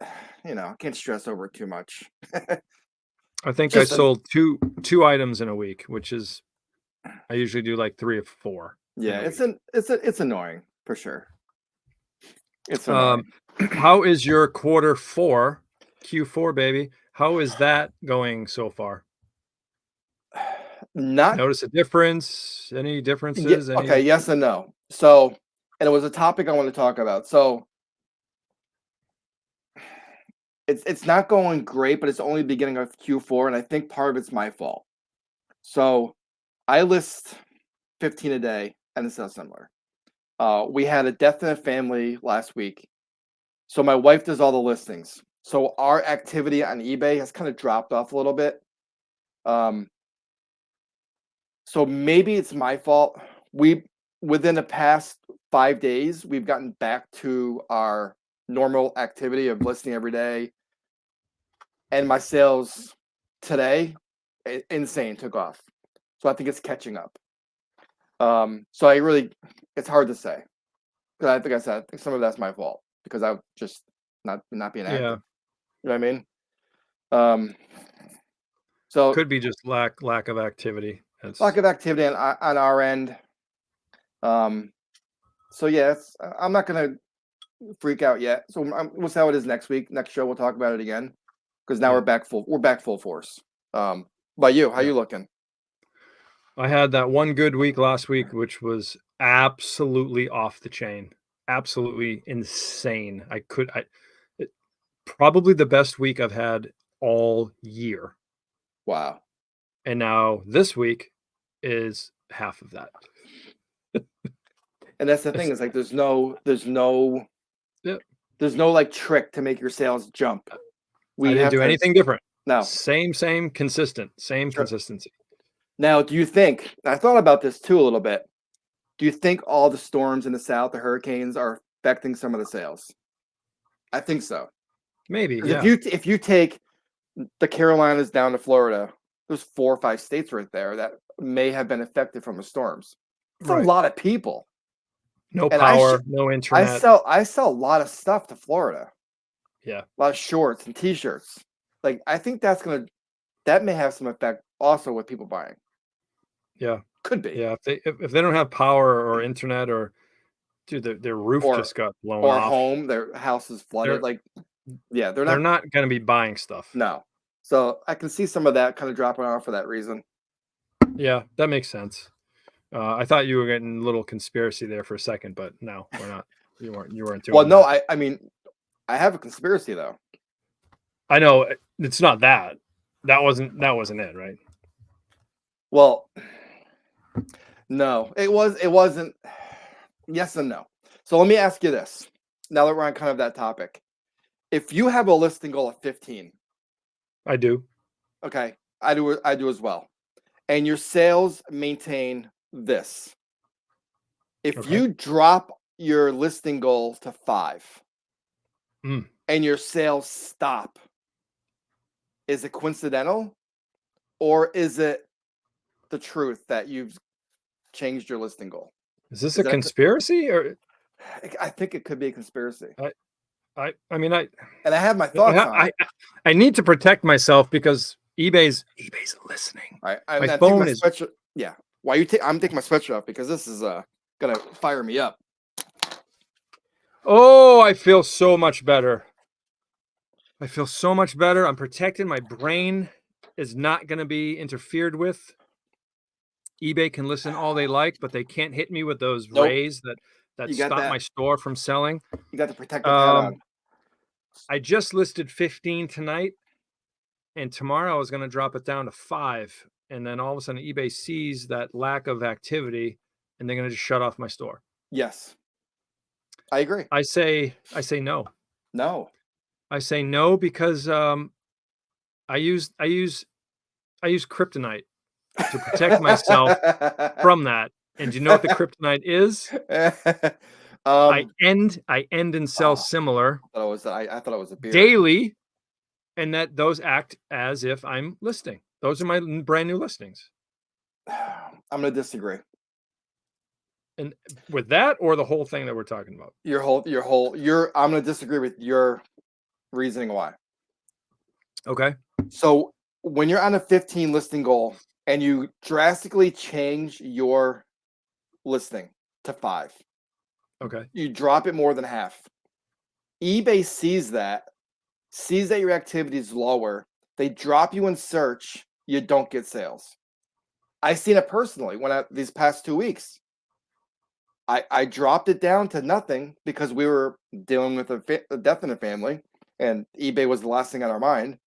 I can't stress over it too much. I think I Just sold two items in a week, which is I usually do like 3 or 4. Yeah, it's annoying for sure. It's annoying. How is your quarter 4, Q4, baby? How is that going so far? Not Notice a difference? Any differences? okay, yes and no. So, and it was a topic I want to talk about. So, it's not going great, but it's only the beginning of Q4, and I think part of it's my fault. So, I list 15 a day, and it's not similar. We had a death in the family last week, so my wife does all the listings. So our activity on eBay has kind of dropped off a little bit. So maybe it's my fault. Within the past 5 days, we've gotten back to our normal activity of listing every day, and my sales today, insane, took off. So I think it's catching up. So it's hard to say, because I think I think some of that's my fault because I'm just not being active. Yeah. You know what I mean? So Could be just lack of activity. lack of activity on our end. So yeah, I'm not gonna freak out yet. So we'll see how it is next week. Next show we'll talk about it again, because now we're back full force. By you, how you looking? I had that one good week last week, which was absolutely off the chain, absolutely insane. Probably the best week I've had all year. Wow. And now this week is half of that. And that's the thing, is like there's no Yep. there's no like trick to make your sales jump. I didn't do anything different. No. Same consistent, consistency. Now, do you think, I thought about this too a little bit. Do you think all the storms in the South, the hurricanes, are affecting some of the sales? I think so. Maybe, yeah. If you take the Carolinas down to Florida, there's 4 or 5 states right there that may have been affected from the storms. It's a lot of people. No power, no internet. I sell a lot of stuff to Florida. Yeah. A lot of shorts and t-shirts. Like, I think that may have some effect also with people buying. Yeah. Could be. Yeah. If they don't have power or internet, or dude, their roof just got blown off. Or their house is flooded. They're not going to be buying stuff. No. So I can see some of that kind of dropping off for that reason. Yeah, that makes sense. I thought you were getting a little conspiracy there for a second, but no, we're not. You weren't doing Well, no, that. I mean, I have a conspiracy though. I know it's not that. That wasn't it, right? Well, no, it wasn't. Yes and no. So let me ask you this. Now that we're on kind of that topic, if you have a listing goal of 15, I do. Okay, I do as well. And your sales maintain this. If you drop your listing goal to 5 and your sales stop, is it coincidental, or is it the truth that you've changed your listing goal? Is this a conspiracy, or? I think it could be a conspiracy. I mean, I have my thoughts on it. I need to protect myself because eBay's listening. My phone is yeah. I'm taking my sweatshirt off because this is gonna fire me up. Oh, I feel so much better. I'm protected. My brain is not going to be interfered with. eBay can listen all they like, but they can't hit me with those rays that stop my store from selling. You got the protective hat on. I just listed 15 tonight, and tomorrow I was going to drop it down to 5, and then all of a sudden eBay sees that lack of activity, and they're going to just shut off my store. Yes, I agree. I say no. No. I say no because I use kryptonite to protect myself from that. And do you know what the kryptonite is? I end and sell similar. I thought it was a beer. Daily, and that those act as if I'm listing. Those are my brand new listings. I'm going to disagree. And with that, or the whole thing that we're talking about? I'm going to disagree with your reasoning why. Okay. So when you're on a 15 listing goal and you drastically change your listing to 5, Okay. you drop it more than half. eBay sees that your activity is lower. They drop you in search. You don't get sales. I've seen it personally these past 2 weeks. I dropped it down to nothing because we were dealing with a death in the family, and eBay was the last thing on our mind.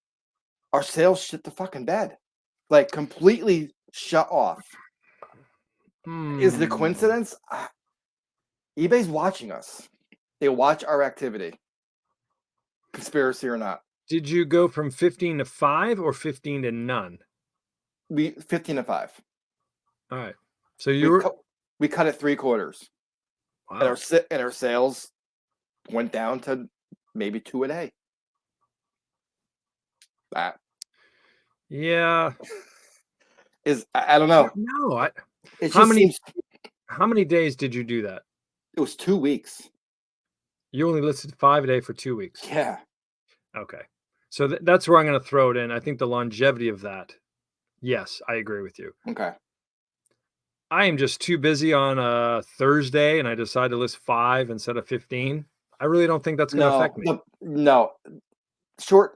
Our sales shit the fucking bed, like completely shut off. Is the coincidence? eBay's watching us. They watch our activity. Conspiracy or not. Did you go from 15 to 5 or 15 to none? 15 to 5. All right. So you were we cut it 3/4. wow. And our sales went down to maybe 2 a day. That Yeah. I don't know. No, It how just many seems how many days did you do that? it was 2 weeks. You only listed 5 a day for 2 weeks. Yeah. Okay. So that's where I'm going to throw it in. I think the longevity of that. Yes, I agree with you. Okay. I am just too busy on a Thursday and I decide to list 5 instead of 15. I really don't think that's going to affect me. No.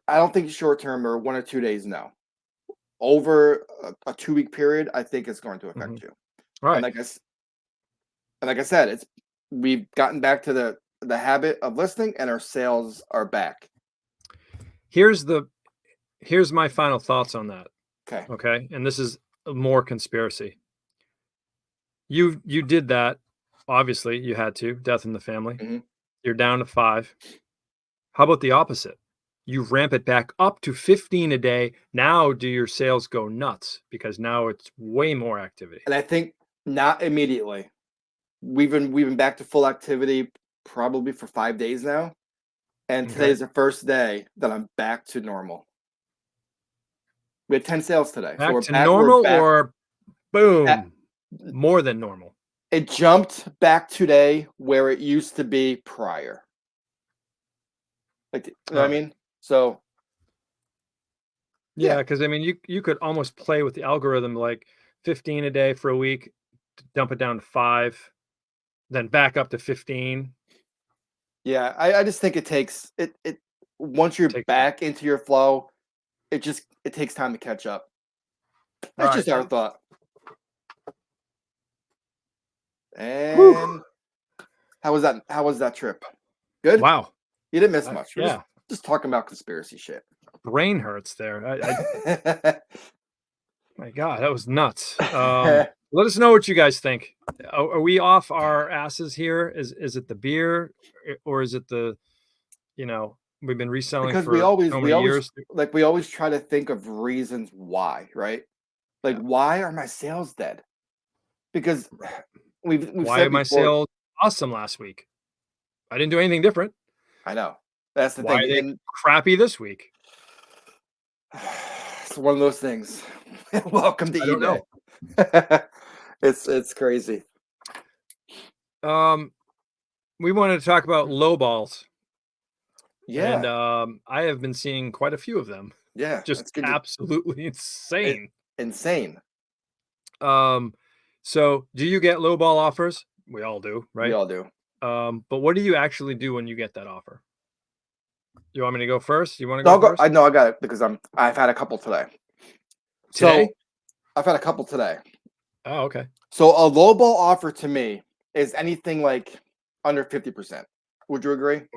I don't think short term or 1 or 2 days, no. Over a 2-week period, I think it's going to affect you. Right. And like I said, we've gotten back to the habit of listing and our sales are back. Here's my final thoughts on that. Okay. Okay. And this is more conspiracy. You did that. Obviously, you had to. Death in the family. Mhm. You're down to 5. How about the opposite? You ramp it back up to 15 a day. Now do your sales go nuts because now it's way more activity? And I think not immediately. We've been back to full activity probably for 5 days now. And Okay. today's the first day that I'm back to normal. We had 10 sales today. Back so to normal or boom, back, more than normal? it jumped back today where it used to be prior. Like, you know what I mean? So yeah, because I mean you could almost play with the algorithm, like 15 a day for a week, dump it down to 5, then back up to 15. yeah, I just think it takes it once you're back into your flow, it takes time to catch up. That's just our thought. And Whew. how was that trip? Good? Wow. You didn't miss much. Yeah. Just talking about conspiracy shit. Brain hurts there. My God, that was nuts. Let us know what you guys think. Are we off our asses here? Is it the beer or is it the, we've been reselling because for so many years? we always try to think of reasons why, right? Like, why are my sales dead? Because we've Why said are my before, sales awesome last week? I didn't do anything different. I know. That's the Why thing. are they crappy this week? It's one of those things. Welcome to I don't eBay. It's crazy. We wanted to talk about low balls. Yeah. And I have been seeing quite a few of them. Yeah. Just absolutely insane. Insane. So do you get low ball offers? We all do, right? We all do. But what do you actually do when you get that offer? You want me to go first? You want to go first? I know I got it because I've had a couple today. Today? So I've had a couple today. Oh, okay. So a low ball offer to me is anything like under 50%. Would you agree? Okay.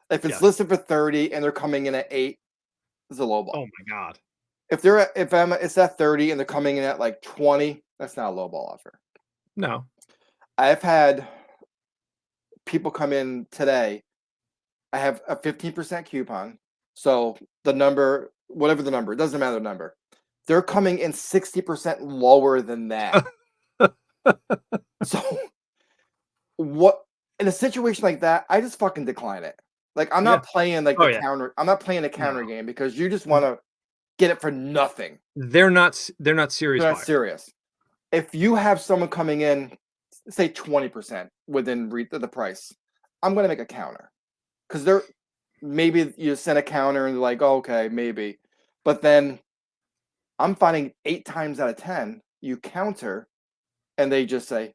If it's listed for 30 and they're coming in at 8, it's a low ball. Oh my God. If it's at 30 and they're coming in at like 20, that's not a low ball offer. No. I've had people come in today. I have a 15% coupon. So the number, whatever the number, it doesn't matter the number. They're coming in 60% lower than that. So what in a situation like that, I just fucking decline it. Like, I'm not playing like counter. I'm not playing a counter game because you just want to get it for nothing. They're not serious. They're not serious. If you have someone coming in, say 20% within the price, I'm going to make a counter because maybe you send a counter and they're like, oh, okay, maybe. But then I'm finding 8 times out of 10, you counter and they just say,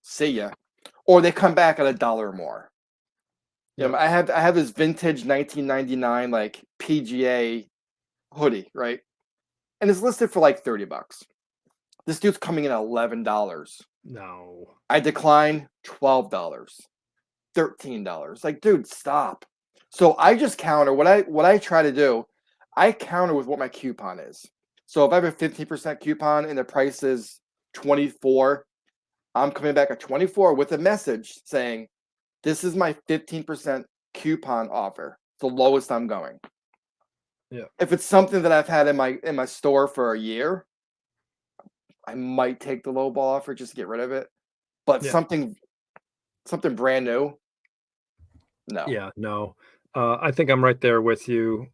see ya. Or they come back at $1 more. Yep. I have this vintage 1999 like PGA hoodie, right? And it's listed for like $30. This dude's coming in at $11. No. I decline $12, $13. Like, dude, stop. So I just counter what I try to do. I counter with what my coupon is. So if I have a 15% coupon and the price is 24, I'm coming back at 24 with a message saying, this is my 15% coupon offer. The lowest I'm going. Yeah. If it's something that I've had in my store for a year, I might take the low ball offer just to get rid of it. But Yeah. something brand new, no. Yeah, no. I think I'm right there with you.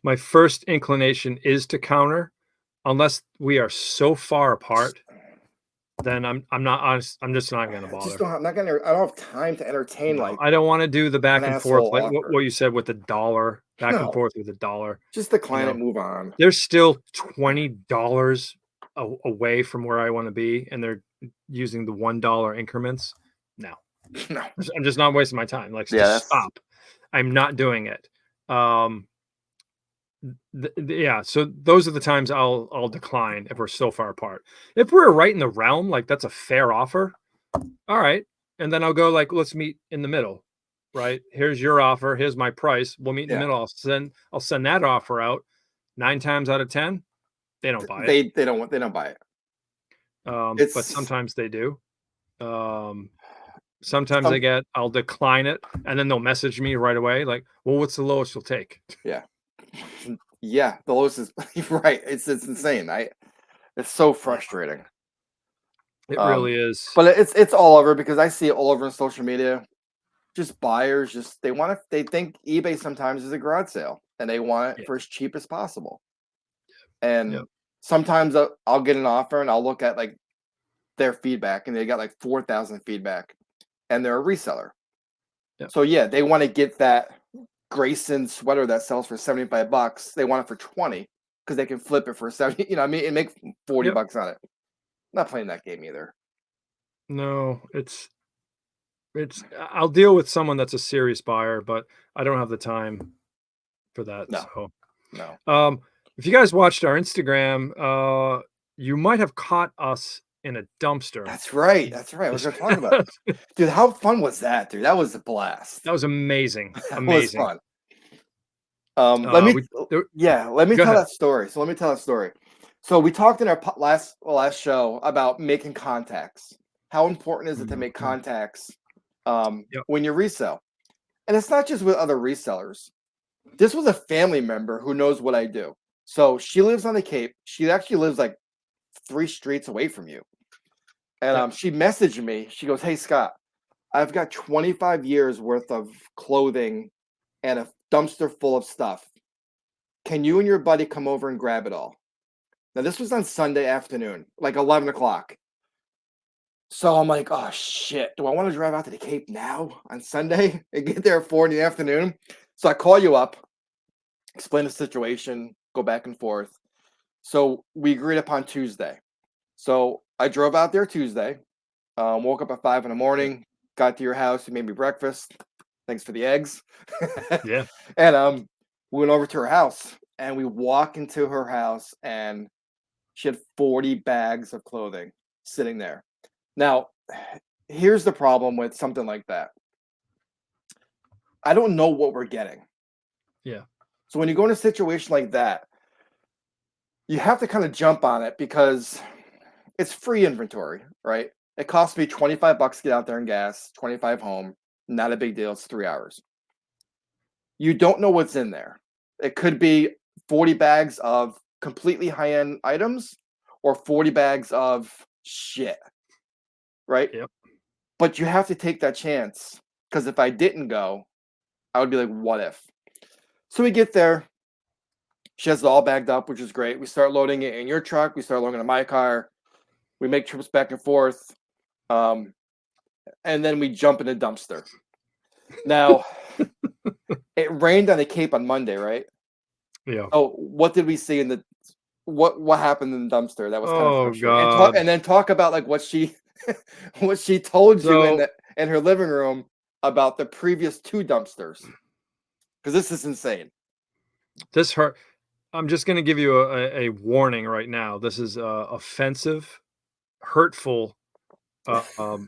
My first inclination is to counter, unless we are so far apart. Then I'm not honest. I'm just not going to bother. I don't have time to entertain like I don't want to do the back an and forth, asshole like offer. what you said with $1 back and No. forth with $1. Just decline it, move on. There's still $20 away from where I want to be, and they're using the $1 increments. No, No. I'm just not wasting my time. Like, Yeah, just stop. I'm not doing it. Yeah, so those are the times I'll decline if we're so far apart. If we're right in the realm, like that's a fair offer, all right, and then I'll go like, let's meet in the middle, right? Here's your offer, here's my price. We'll meet in the middle. I'll send that offer out. 9 times out of 10, they don't buy it. They don't buy it. But sometimes they do. Sometimes I'll decline it, and then they'll message me right away, like, well, what's the lowest you'll take? Yeah. Yeah, the lowest is right. It's insane. It's so frustrating. It really is. But it's all over because I see it all over on social media. Just buyers, they think eBay sometimes is a garage sale and they want it for as cheap as possible. And sometimes I'll get an offer and I'll look at like their feedback and they got like 4,000 feedback and they're a reseller. So yeah, they want to get that Grayson sweater that sells for $75. They want it for 20 because they can flip it for 70, and make $40 on it. Not playing that game either. No, it's I'll deal with someone that's a serious buyer, but I don't have the time for that. No. If you guys watched our Instagram, you might have caught us in a dumpster. That's right. I was gonna talk about it. Dude, how fun was that, dude? That was a blast. That was amazing. That was fun. Let me tell that story. So let me tell that story. So we talked in our last show about making contacts. How important is it to make contacts when you resell? And it's not just with other resellers. This was a family member who knows what I do. So she lives on the Cape. She actually lives like 3 streets away from you. And she messaged me. She goes, "Hey, Scott, I've got 25 years worth of clothing and a dumpster full of stuff. Can you and your buddy come over and grab it all?" Now, this was on Sunday afternoon, like 11 o'clock. So I'm like, oh, shit. Do I want to drive out to the Cape now on Sunday and get there at 4 in the afternoon? So I call you up, explain the situation, go back and forth. So we agreed upon Tuesday. So I drove out there Tuesday, woke up at 5 in the morning, got to your house, you made me breakfast. Thanks for the eggs. Yeah. And we went over to her house and we walk into her house and she had 40 bags of clothing sitting there. Now, here's the problem with something like that. I don't know what we're getting. Yeah. So when you go in a situation like that, you have to kind of jump on it because it's free inventory, right? It costs me $25 to get out there and gas, 25 home. Not a big deal. It's 3 hours. You don't know what's in there. It could be 40 bags of completely high-end items or 40 bags of shit, right? Yep. But you have to take that chance because if I didn't go, I would be like, what if? So we get there. She has it all bagged up, which is great. We start loading it in your truck. We start loading it in my car. We make trips back and forth. And then we jump in a dumpster. Now, it rained on the Cape on Monday, right? Yeah. Oh, what did we see in the what happened in the dumpster? That was kind of Oh frustrating. And God. then talk about like what she what she told you So in her living room about the previous 2 dumpsters. Because this is insane. this hurt. I'm just going to give you a warning right now. This is offensive, hurtful a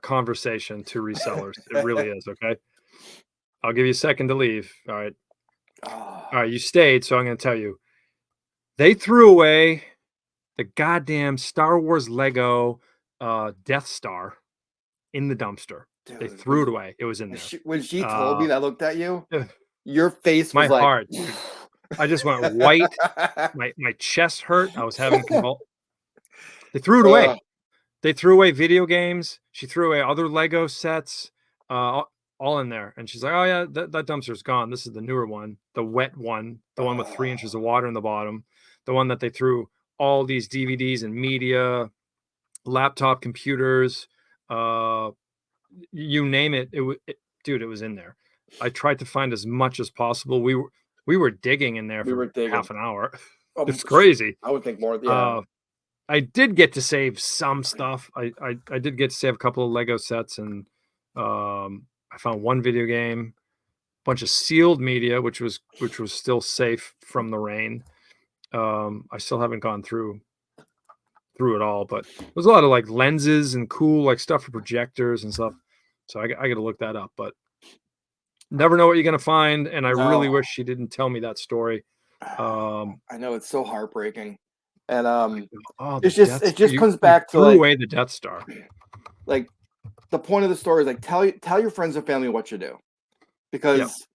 conversation to resellers. It really is. Okay. I'll give you a second to leave. All right. All right. You stayed. So I'm going to tell you they threw away the goddamn Star Wars Lego Death Star in the dumpster. Dude, They threw it away. It was in there. When she told me that, I looked at you, your face my was like, heart, dude. I just went white. My chest hurt. I was having They threw it away. They threw away video games. She threw away other Lego sets, all in there. And she's like, "Oh yeah, that dumpster's gone. This is the newer one, the wet one, the one with 3 inches of water in the bottom, the one that they threw all these DVDs and media, laptop computers, you name it. Dude, it was in there. I tried to find as much as possible. We were digging in there for half an hour. It's crazy. I would think more. Yeah. I did get to save some stuff. I did get to save a couple of Lego sets, and I found one video game, bunch of sealed media, which was still safe from the rain. I still haven't gone through it all, but there's a lot of like lenses and cool like stuff for projectors and stuff. So I got to look that up, but never know what you're gonna find. And I really wish she didn't tell me that story. I know, it's so heartbreaking. And it just comes back to like away the Death Star. Like the point of the story is like tell your friends and family what you do, because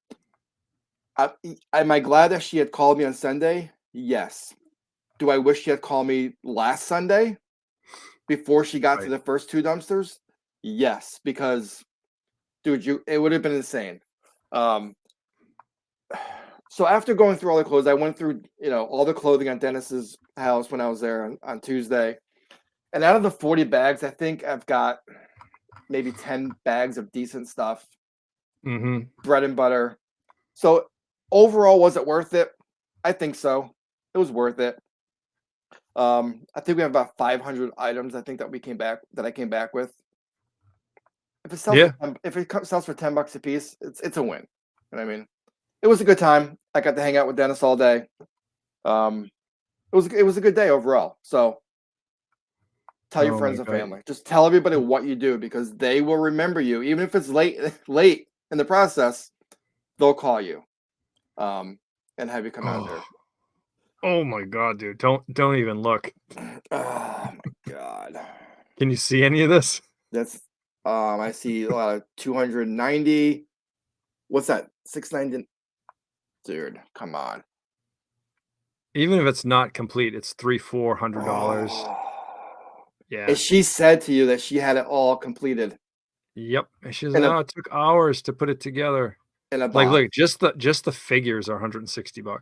am I glad that she had called me on Sunday? Yes. Do I wish she had called me last Sunday before she got to the first 2 dumpsters? Yes, because dude, it would have been insane. So after going through all the clothes, I went through, all the clothing on Dennis's house when I was there on Tuesday. And out of the 40 bags, I think I've got maybe 10 bags of decent stuff. Mm-hmm. Bread and butter. So overall, was it worth it? I think so. It was worth it. I think we have about 500 items. I think that I came back with. If it sells for $10 a piece, it's a win. You know what I mean? It was a good time. I got to hang out with Dennis all day. It was a good day overall. So tell your friends and family. Just tell everybody what you do, because they will remember you, even if it's late in the process. They'll call you, and have you come out there. Oh my God, dude! Don't even look. Oh my God! Can you see any of this? That's I see 290. What's that? 690. Dude, come on. Even if it's not complete, it's $300-400. Yeah. And she said to you that she had it all completed. Yep. And she's like, it took hours to put it together. In a box. Like, look, just the figures are $160.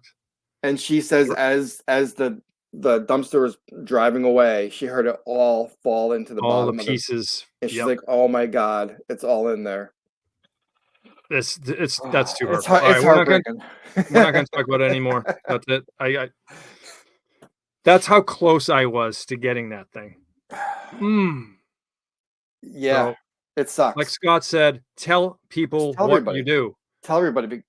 And she says, as the dumpster was driving away, she heard it all fall into the bottom. All the pieces. And she's like, "Oh my God, it's all in there." That's too hurtful. It's heartbreaking. We're not going to talk about it anymore. That's it. That's how close I was to getting that thing. Yeah, so, it sucks. Like Scott said, tell people what you do. Tell everybody,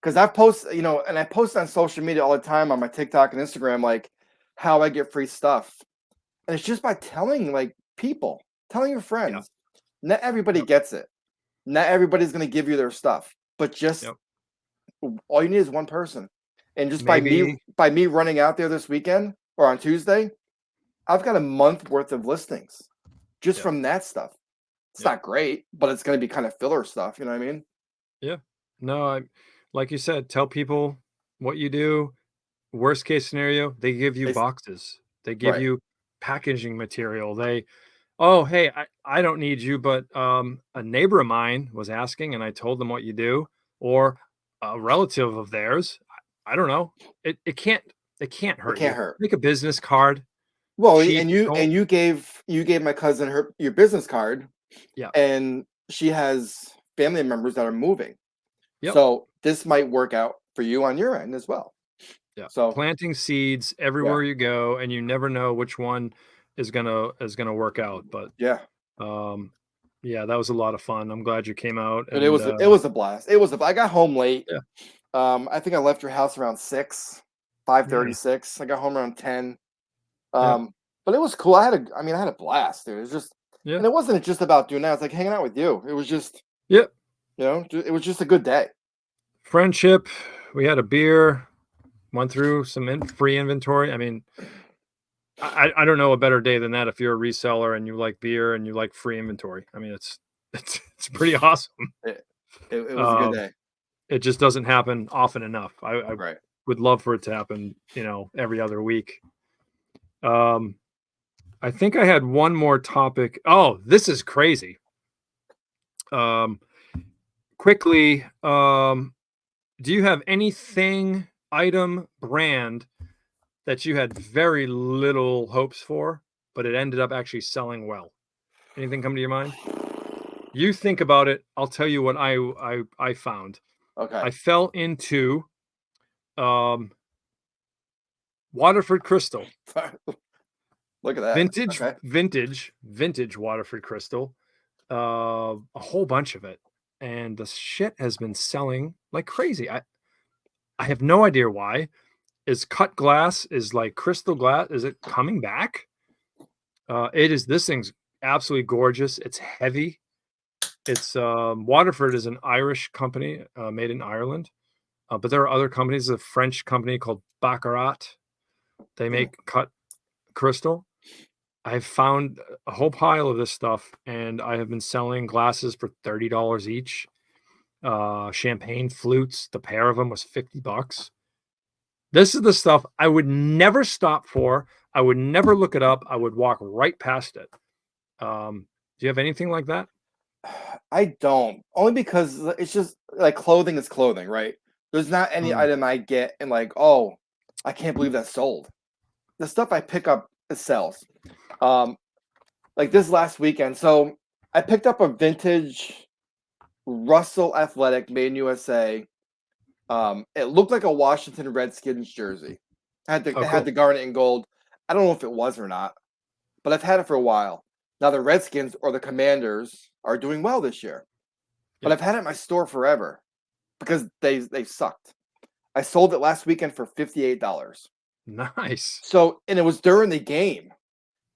because I've posted, and I post on social media all the time on my TikTok and Instagram, like how I get free stuff, and it's just by telling people, telling your friends. Yeah. Not everybody gets it. Not everybody's going to give you their stuff, but just all you need is one person. And just by me running out there this weekend or on Tuesday, I've got a month worth of listings just from that stuff. It's not great, but it's going to be kind of filler stuff. You know what I mean? Yeah. No, like you said, tell people what you do. Worst case scenario, they give you boxes. They give you packaging material. Hey, I don't need you, but a neighbor of mine was asking, and I told them what you do, or a relative of theirs. I don't know. It can't hurt. It can't hurt. Make a business card. Well, and you gave my cousin your business card. Yeah. And she has family members that are moving. Yep. So this might work out for you on your end as well. Yeah. So Planting seeds everywhere you go, and you never know which one is gonna work out. But yeah, yeah, that was a lot of fun. I'm glad you came out. but And it was a blast. I got home late. Yeah. I think I left your house around 5:36. I got home around 10. But it was cool. I had a blast, dude. It was just, and it wasn't just about doing that. It was like hanging out with you. It was just, Yep. It was just a good day. Friendship. We had a beer. Went through some free inventory. I mean, I don't know a better day than that if you're a reseller and you like beer and you like free inventory. I mean, it's pretty awesome. It was a good day. It just doesn't happen often enough. I Right. would love for it to happen, every other week. I think I had one more topic. Oh, this is crazy. Quickly, do you have anything, item, brand that you had very little hopes for, but it ended up actually selling well? Anything come to your mind? You think about it. I'll tell you what I found. Okay. I fell into Waterford Crystal. Look at that. Vintage Waterford Crystal. A whole bunch of it. And the shit has been selling like crazy. I have no idea why. Is cut glass, is like crystal glass, is it coming back? This thing's absolutely gorgeous. It's heavy. It's Waterford is an Irish company, made in Ireland. But there are other companies, a French company called Baccarat. They make cut crystal. I've found a whole pile of this stuff, and I have been selling glasses for $30 each. Champagne flutes, the pair of them was $50. This is the stuff I would never stop for. I would never look it up. I would walk right past it. Do you have anything like that? I don't. Only because it's just like clothing is clothing, right? There's not any item I get and like, oh, I can't believe that sold. The stuff I pick up, it sells. Like this last weekend. So I picked up a vintage Russell Athletic made in USA. It looked like a Washington Redskins jersey. It had the garnet and gold. I don't know if it was or not, but I've had it for a while. Now the Redskins or the Commanders are doing well this year, but I've had it in my store forever because they sucked. I sold it last weekend for $58. Nice. So, and it was during the game.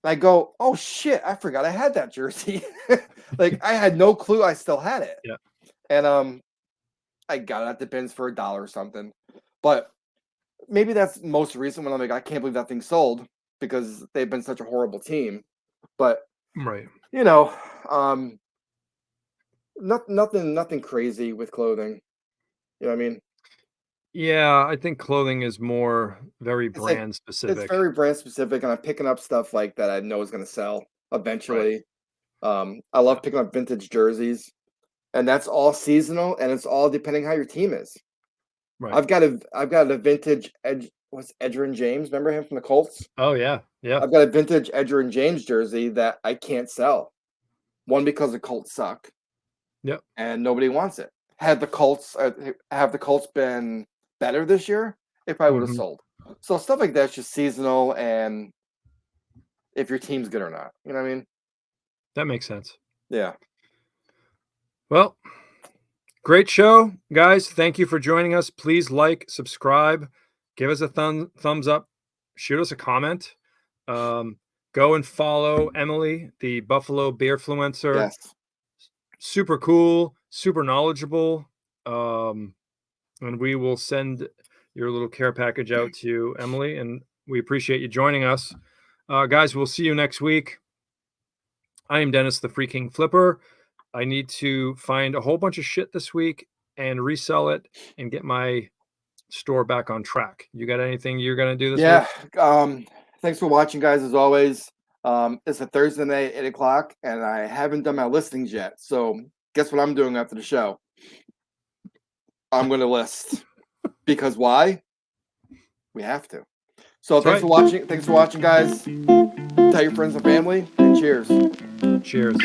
And I go, oh shit, I forgot I had that jersey. Like I had no clue I still had it. Yeah. And I got it at the bins for $1 or something. But maybe that's most recent when I'm like, I can't believe that thing sold because they've been such a horrible team. But right, nothing crazy with clothing. You know what I mean? Yeah, I think clothing is more very brand specific. It's very brand specific, and I'm picking up stuff like that I know is going to sell eventually. Right. I love picking up vintage jerseys, and that's all seasonal, and it's all depending how your team is. Right. I've got a vintage Edgerrin James. Remember him from the Colts? Oh yeah, yeah. I've got a vintage Edgerrin James jersey that I can't sell. One because the Colts suck. Yep. And nobody wants it. Have the Colts been better this year, it probably would have sold. So stuff like that's just seasonal, and if your team's good or not, you know what I mean? That makes sense. Yeah. Well, great show, guys. Thank you for joining us. Please like, subscribe, give us a thumbs up, shoot us a comment. Go and follow Emily, the Buffalo BeerFluencer. Yes. Super cool, super knowledgeable. And we will send your little care package out to you, Emily, and we appreciate you joining us. Guys, we'll see you next week. I am Dennis, the Freaking Flipper. I need to find a whole bunch of shit this week and resell it and get my store back on track. You got anything you're going to do this week? Yeah. Thanks for watching, guys, as always. It's a Thursday night at 8 o'clock, and I haven't done my listings yet. So guess what I'm doing after the show? I'm going to list. Because why? We have to. So thanks for watching. Thanks for watching, guys. Tell your friends and family, and cheers. Cheers.